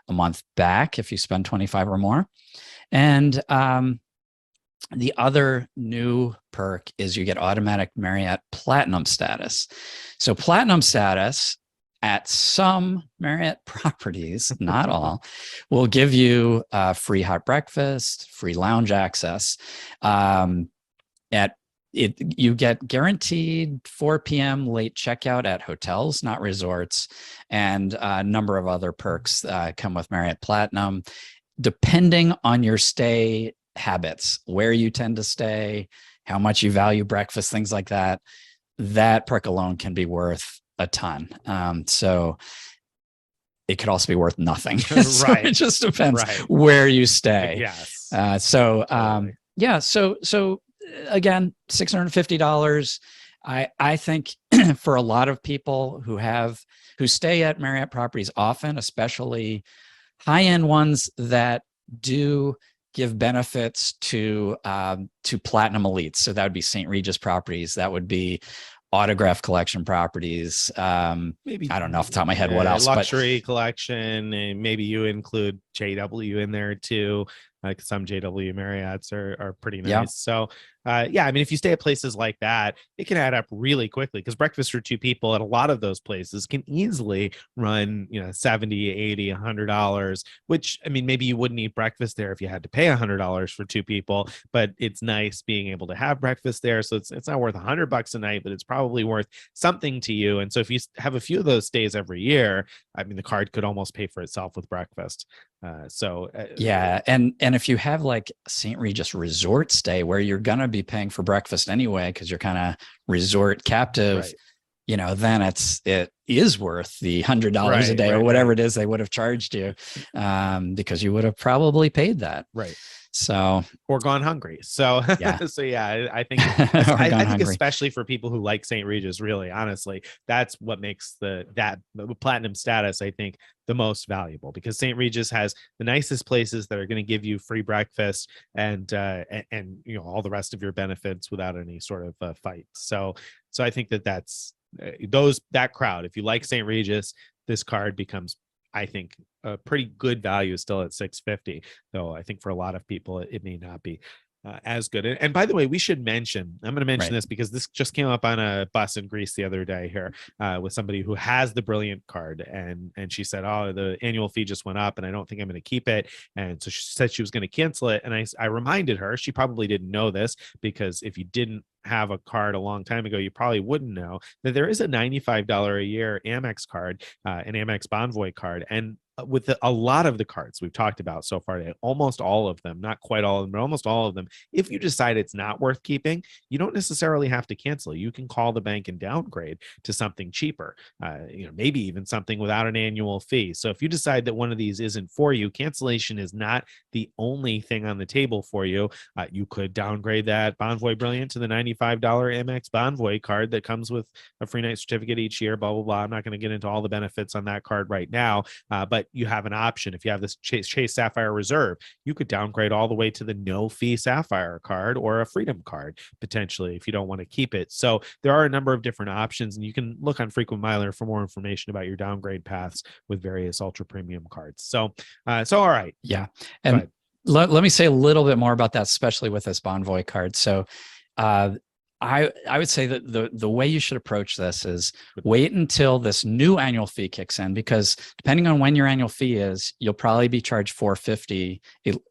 a month back if you spend 25 or more. And the other new perk is you get automatic Marriott Platinum status. So Platinum status at some Marriott properties, not all, will give you free hot breakfast, free lounge access. You get guaranteed 4 p.m. late checkout at hotels, not resorts, and a number of other perks come with Marriott Platinum, depending on your stay habits, where you tend to stay, how much you value breakfast, things like that. That perk alone can be worth a ton. So it could also be worth nothing. So Right. It just depends where you stay. Yes. So Totally. So again, $650. I think for a lot of people who stay at Marriott properties often, especially high-end ones that do give benefits to platinum elites. So that would be St. Regis properties. That would be autograph collection properties. Maybe I don't know off the top of my head what else. Luxury collection, and maybe you include JW in there too. Like some JW Marriotts are pretty nice. Yeah. So I mean, if you stay at places like that, it can add up really quickly, because breakfast for two people at a lot of those places can easily run, $70, $80, $100, which, I mean, maybe you wouldn't eat breakfast there if you had to pay $100 for two people, but it's nice being able to have breakfast there. So it's not worth $100 a night, but it's probably worth something to you. And so if you have a few of those stays every year, I mean, the card could almost pay for itself with breakfast. Yeah. And if you have like St. Regis resort stay where you're going to be paying for breakfast anyway, because you're kind of resort captive, then it is worth the $100 a day or whatever it is they would have charged you, because you would have probably paid that. Right. So, or gone hungry. So, I think, I think especially for people who like St. Regis, really, honestly, that's what makes the platinum status, I think, the most valuable, because St. Regis has the nicest places that are going to give you free breakfast and all the rest of your benefits without any sort of fight. So I think that's that crowd. If you like St. Regis, this card becomes, I think, a pretty good value still at $650, though I think for a lot of people it may not be. as good. And by the way, we should mention, I'm going to mention Right. this because this just came up on a bus in Greece the other day here with somebody who has the Brilliant card. And she said, oh, the annual fee just went up and I don't think I'm going to keep it. And so she said she was going to cancel it. And I reminded her, she probably didn't know this, because if you didn't have a card a long time ago, you probably wouldn't know that there is a $95 a year Amex card, an Amex Bonvoy card. And with a lot of the cards we've talked about so far today, almost all of them, not quite all of them, but almost all of them, if you decide it's not worth keeping, you don't necessarily have to cancel. You can call the bank and downgrade to something cheaper, maybe even something without an annual fee. So if you decide that one of these isn't for you, cancellation is not the only thing on the table for you. You could downgrade that Bonvoy Brilliant to the $95 Amex Bonvoy card that comes with a free night certificate each year, blah, blah, blah. I'm not going to get into all the benefits on that card right now, but you have an option. If you have this Chase Sapphire Reserve, you could downgrade all the way to the no fee Sapphire card or a Freedom card, potentially, if you don't want to keep it. So there are a number of different options, and you can look on Frequent Miler for more information about your downgrade paths with various ultra premium cards. So all right. Yeah. And let me say a little bit more about that, especially with this Bonvoy card. So I would say that the way you should approach this is wait until this new annual fee kicks in, because depending on when your annual fee is, you'll probably be charged $450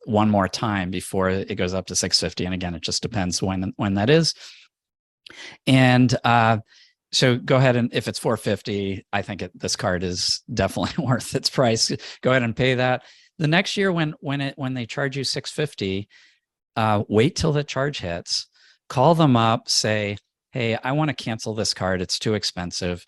one more time before it goes up to $650. And again, it just depends when that is. And so go ahead, and if it's $450, I think this card is definitely worth its price. Go ahead and pay that. The next year when they charge you $650, wait till the charge hits. Call them up, say, hey, I want to cancel this card. It's too expensive.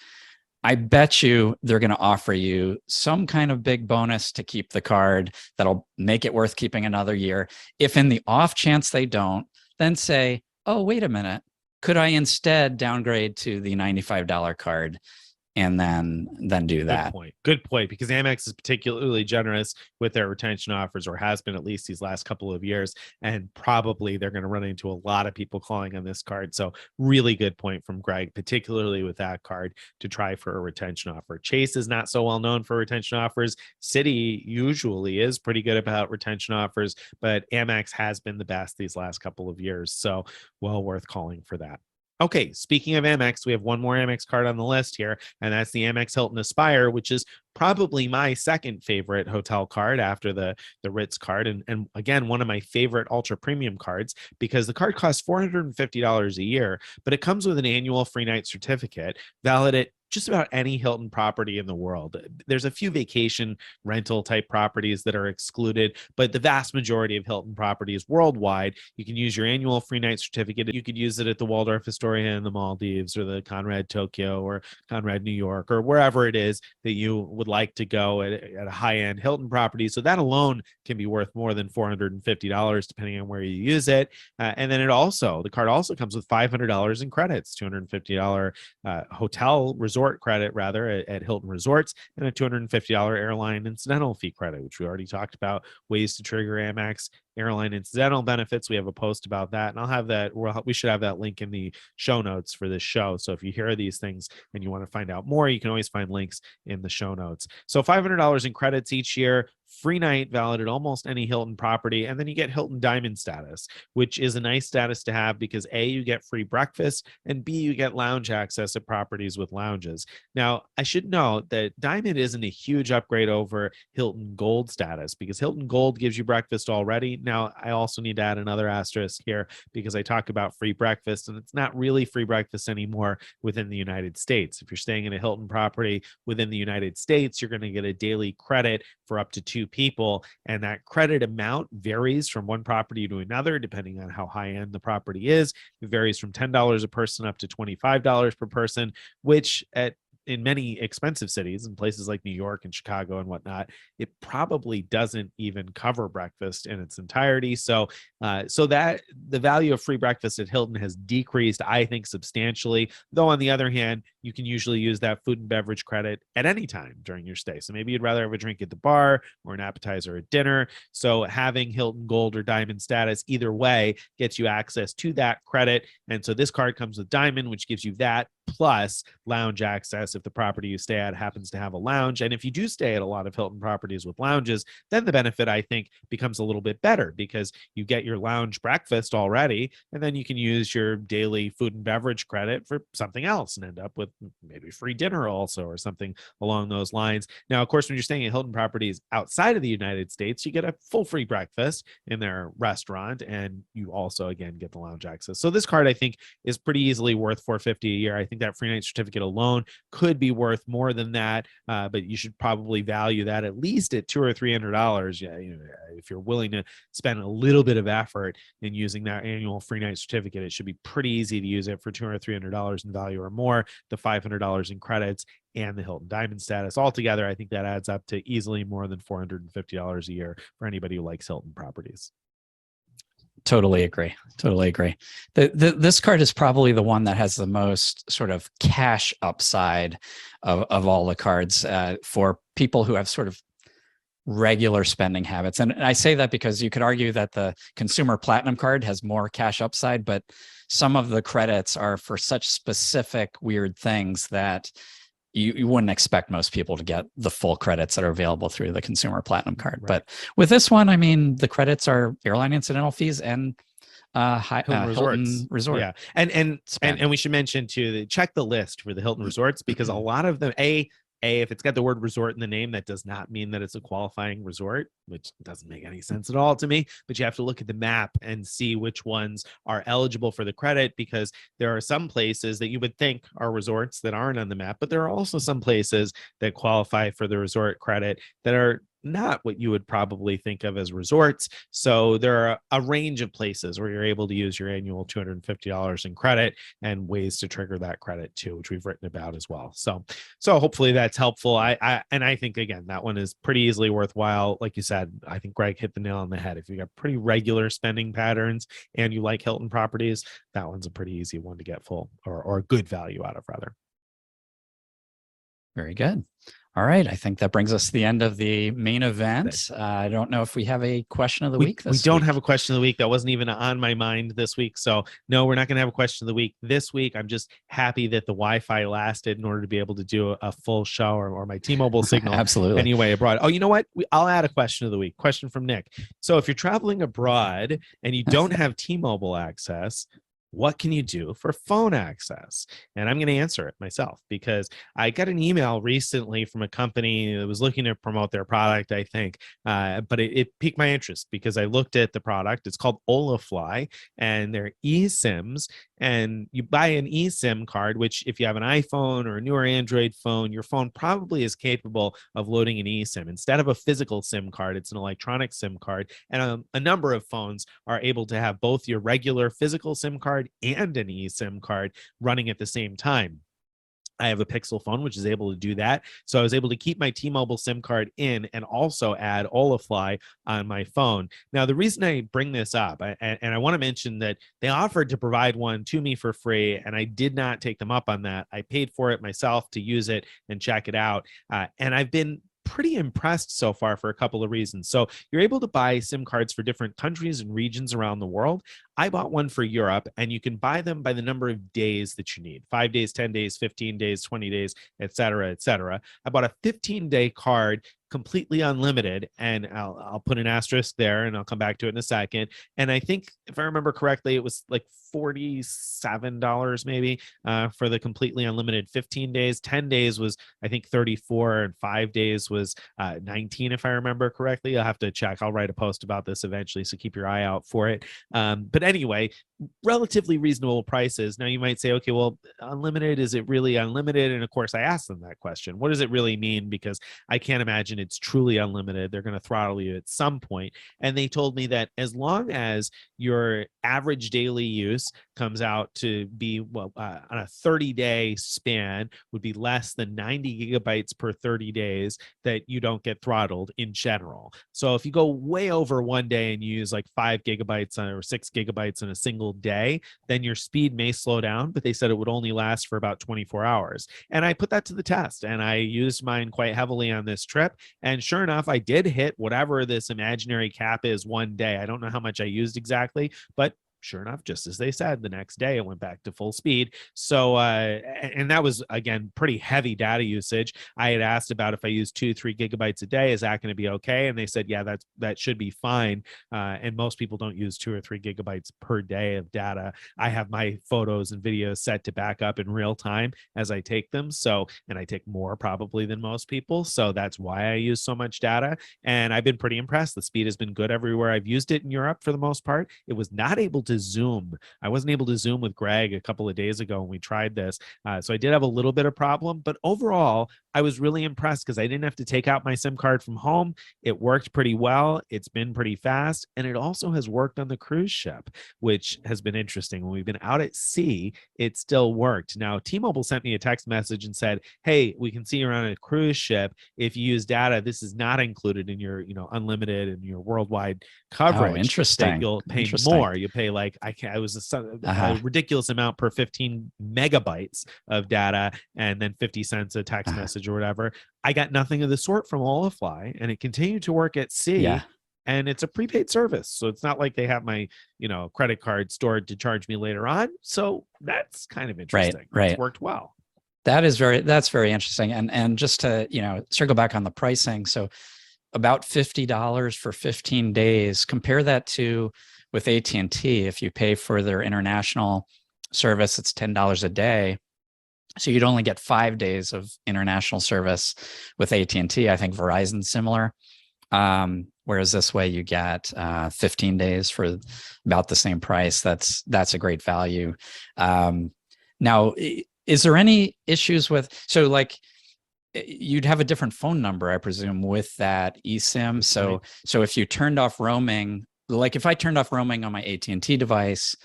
I bet you they're going to offer you some kind of big bonus to keep the card that'll make it worth keeping another year. If in the off chance they don't, then say, oh, wait a minute. Could I instead downgrade to the $95 card? And then do that. Good point. Because Amex is particularly generous with their retention offers, or has been at least these last couple of years. And probably they're going to run into a lot of people calling on this card. So really good point from Greg, particularly with that card, to try for a retention offer. Chase is not so well known for retention offers. Citi usually is pretty good about retention offers, but Amex has been the best these last couple of years. So well worth calling for that. Okay, speaking of Amex, we have one more Amex card on the list here, and that's the Amex Hilton Aspire, which is probably my second favorite hotel card after the Ritz card. And again, one of my favorite ultra premium cards, because the card costs $450 a year, but it comes with an annual free night certificate valid at just about any Hilton property in the world. There's a few vacation rental type properties that are excluded, but the vast majority of Hilton properties worldwide, you can use your annual free night certificate. You could use it at the Waldorf Astoria in the Maldives, or the Conrad Tokyo, or Conrad New York, or wherever it is that you would like to go at a high-end Hilton property. So that alone can be worth more than $450, depending on where you use it. And then the card also comes with $500 in credits, $250 hotel resort credit at Hilton Resorts, and a $250 airline incidental fee credit, which we already talked about, ways to trigger Amex airline incidental benefits. We have a post about that, and I'll have that. We should have that link in the show notes for this show. So if you hear these things and you want to find out more, you can always find links in the show notes. So $500 in credits each year, free night valid at almost any Hilton property, and then you get Hilton Diamond status, which is a nice status to have because A, you get free breakfast, and B, you get lounge access at properties with lounges. Now, I should note that Diamond isn't a huge upgrade over Hilton Gold status, because Hilton Gold gives you breakfast already. Now, I also need to add another asterisk here, because I talk about free breakfast, and it's not really free breakfast anymore within the United States. If you're staying in a Hilton property within the United States, you're going to get a daily credit for up to 2 people, and that credit amount varies from one property to another depending on how high end the property is. It varies from $10 a person up to $25 per person, which in many expensive cities in places like New York and Chicago and whatnot, it probably doesn't even cover breakfast in its entirety. So that the value of free breakfast at Hilton has decreased, I think, substantially. Though on the other hand, you can usually use that food and beverage credit at any time during your stay. So maybe you'd rather have a drink at the bar or an appetizer at dinner. So having Hilton Gold or Diamond status, either way, gets you access to that credit. And so this card comes with Diamond, which gives you that plus lounge access if the property you stay at happens to have a lounge. And if you do stay at a lot of Hilton properties with lounges, then the benefit, I think, becomes a little bit better because you get your lounge breakfast already, and then you can use your daily food and beverage credit for something else and end up with maybe free dinner also or something along those lines. Now, of course, when you're staying at Hilton properties outside of the United States, you get a full free breakfast in their restaurant, and you also, again, get the lounge access. So this card, I think, is pretty easily worth $450 a year. I think that free night certificate alone could be worth more than that, but you should probably value that at least at $200 or $300. Yeah, if you're willing to spend a little bit of effort in using that annual free night certificate, it should be pretty easy to use it for $200 or $300 in value or more. The $500 in credits and the Hilton Diamond status altogether, I think that adds up to easily more than $450 a year for anybody who likes Hilton properties. Totally agree. Totally agree. This card is probably the one that has the most sort of cash upside of all the cards for people who have sort of regular spending habits. And I say that because you could argue that the consumer platinum card has more cash upside, but some of the credits are for such specific weird things that you wouldn't expect most people to get the full credits that are available through the consumer platinum card. Right. But with this one, I mean, the credits are airline incidental fees and Hilton Resort. Yeah. And we should mention too, check the list for the Hilton Resorts, because a lot of them, if it's got the word resort in the name, that does not mean that it's a qualifying resort, which doesn't make any sense at all to me. But you have to look at the map and see which ones are eligible for the credit, because there are some places that you would think are resorts that aren't on the map, but there are also some places that qualify for the resort credit that are not what you would probably think of as resorts. So there are a range of places where you're able to use your annual $250 in credit and ways to trigger that credit too, which we've written about as well. So hopefully that's helpful. I think, again, that one is pretty easily worthwhile. Like you said, I think Greg hit the nail on the head. If you got pretty regular spending patterns and you like Hilton properties, that one's a pretty easy one to get full or a good value out of, rather. Very good. All right. I think that brings us to the end of the main event. I don't know if we have a question of the week this week. We don't have a question of the week. That wasn't even on my mind this week. So no, we're not going to have a question of the week this week. I'm just happy that the Wi-Fi lasted in order to be able to do a full show or my T-Mobile signal. Absolutely. Anyway, abroad. Oh, you know what? I'll add a question of the week. Question from Nick. So if you're traveling abroad and you don't have T-Mobile access, what can you do for phone access? And I'm going to answer it myself, because I got an email recently from a company that was looking to promote their product, I think, but it piqued my interest because I looked at the product. It's called Holafly, and they're eSIMs. And you buy an eSIM card, which if you have an iPhone or a newer Android phone, your phone probably is capable of loading an eSIM. Instead of a physical SIM card, it's an electronic SIM card. And a number of phones are able to have both your regular physical SIM card and an eSIM card running at the same time. I have a Pixel phone, which is able to do that. So I was able to keep my T-Mobile SIM card in and also add Holafly on my phone. Now, the reason I bring this up, and I want to mention that they offered to provide one to me for free, and I did not take them up on that. I paid for it myself to use it and check it out. And I've been pretty impressed so far for a couple of reasons. So you're able to buy SIM cards for different countries and regions around the world. I bought one for Europe, and you can buy them by the number of days that you need: 5 days, 10 days, 15 days, 20 days, et cetera, et cetera. I bought a 15-day card, completely unlimited, and I'll put an asterisk there and I'll come back to it in a second. And I think, if I remember correctly, it was like $47 maybe for the completely unlimited 15 days. 10 days was, I think, 34, and 5 days was 19, if I remember correctly. I'll have to check. I'll write a post about this eventually, so keep your eye out for it. But anyway, relatively reasonable prices. Now you might say, okay, well, unlimited, is it really unlimited? And of course, I asked them that question. What does it really mean? Because I can't imagine it's truly unlimited. They're going to throttle you at some point. And they told me that as long as your average daily use comes out to be, on a 30-day span, would be less than 90 gigabytes per 30 days, that you don't get throttled in general. So if you go way over one day and you use like 5 gigabytes or 6 gigabytes in a single day, then your speed may slow down, but they said it would only last for about 24 hours. And I put that to the test, and I used mine quite heavily on this trip. And sure enough, I did hit whatever this imaginary cap is one day. I don't know how much I used exactly, but sure enough, just as they said, the next day it went back to full speed. So, and that was, again, pretty heavy data usage. I had asked about if I use 2-3 gigabytes a day, is that going to be okay? And they said, yeah, that should be fine. And most people don't use 2 or 3 gigabytes per day of data. I have my photos and videos set to back up in real time as I take them. So, and I take more probably than most people. So that's why I use so much data. And I've been pretty impressed. The speed has been good everywhere I've used it in Europe for the most part. It was not able to Zoom. I wasn't able to Zoom with Greg a couple of days ago when we tried this. So I did have a little bit of problem, but overall, I was really impressed because I didn't have to take out my SIM card from home. It worked pretty well. It's been pretty fast. And it also has worked on the cruise ship, which has been interesting. When we've been out at sea, it still worked. Now, T-Mobile sent me a text message and said, hey, we can see you're on a cruise ship. If you use data, this is not included in your, unlimited and your worldwide coverage. Oh, interesting. You'll pay more. You pay like, it was a ridiculous amount per 15 megabytes of data and then 50 cents a text message or whatever. I got nothing of the sort from Holafly, and it continued to work at sea. Yeah. And it's a prepaid service. So it's not like they have my, credit card stored to charge me later on. So that's kind of interesting. Right. It's worked well. That's very interesting. And just to, circle back on the pricing. So about $50 for 15 days, compare that to with AT&T. If you pay for their international service, it's $10 a day. So you'd only get 5 days of international service with AT&T. I think Verizon's similar. Whereas this way you get 15 days for about the same price. That's a great value. Now, is there any issues with, so like you'd have a different phone number, I presume, with that eSIM. So if you turned off roaming, like if I turned off roaming on my AT&T device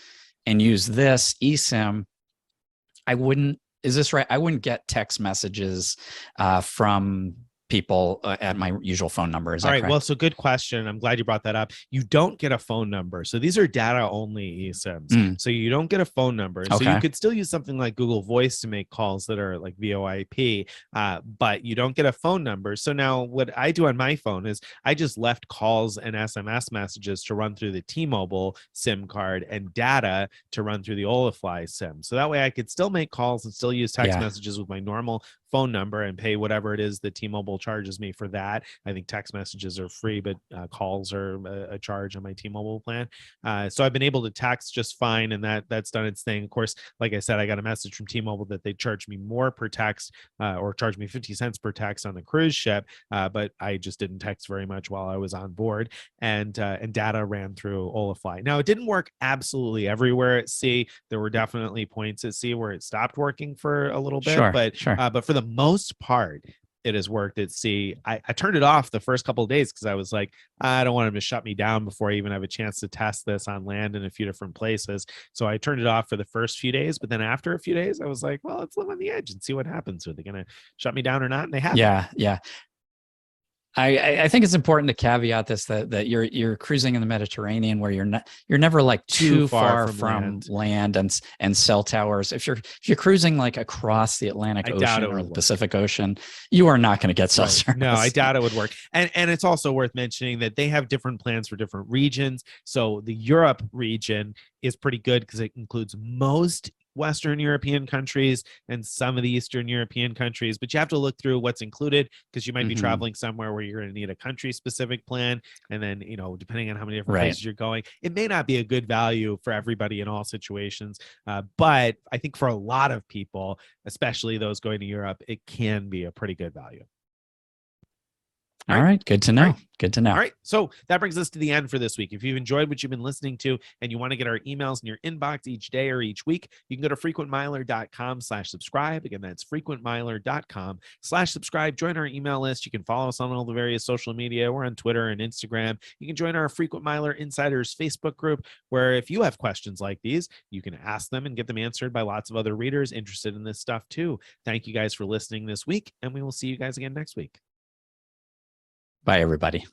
and use this eSIM, is this right? I wouldn't get text messages from people at my usual phone number. Is that correct? Well, so good question. I'm glad you brought that up. You don't get a phone number. So these are data only eSIMs. So you don't get a phone number. So you could still use something like Google Voice to make calls that are like VoIP, but you don't get a phone number. So now what I do on my phone is I just left calls and SMS messages to run through the T-Mobile SIM card and data to run through the Holafly SIM. So that way I could still make calls and still use text messages with my normal phone number and pay whatever it is that T-Mobile charges me for that. I think text messages are free, but calls are a charge on my T-Mobile plan. So I've been able to text just fine, and that's done its thing. Of course, like I said, I got a message from T-Mobile that they charge me more per text or charge me 50 cents per text on the cruise ship, but I just didn't text very much while I was on board, and data ran through Holafly. Now, it didn't work absolutely everywhere at sea. There were definitely points at sea where it stopped working for a little bit, but for the most part, it has worked at sea. I turned it off the first couple of days because I was like, I don't want them to shut me down before I even have a chance to test this on land in a few different places. So I turned it off for the first few days, but then after a few days, I was like, well, let's live on the edge and see what happens. Are they going to shut me down or not? And they have. Yeah. I think it's important to caveat this that you're cruising in the Mediterranean where you're never like too far from land and cell towers. If you're cruising like across the Atlantic Ocean or the Pacific Ocean, you are not going to get cell service. No, I doubt it would work. And it's also worth mentioning that they have different plans for different regions. So the Europe region is pretty good because it includes most Western European countries and some of the Eastern European countries, but you have to look through what's included because you might be traveling somewhere where you're going to need a country specific plan. And then, depending on how many different places you're going, it may not be a good value for everybody in all situations. But I think for a lot of people, especially those going to Europe, it can be a pretty good value. All right. Good to know. Right. Good to know. All right. So that brings us to the end for this week. If you've enjoyed what you've been listening to and you want to get our emails in your inbox each day or each week, you can go to frequentmiler.com/subscribe. Again, that's frequentmiler.com/subscribe. Join our email list. You can follow us on all the various social media. We're on Twitter and Instagram. You can join our Frequent Miler Insiders Facebook group, where if you have questions like these, you can ask them and get them answered by lots of other readers interested in this stuff too. Thank you guys for listening this week, and we will see you guys again next week. Bye, everybody.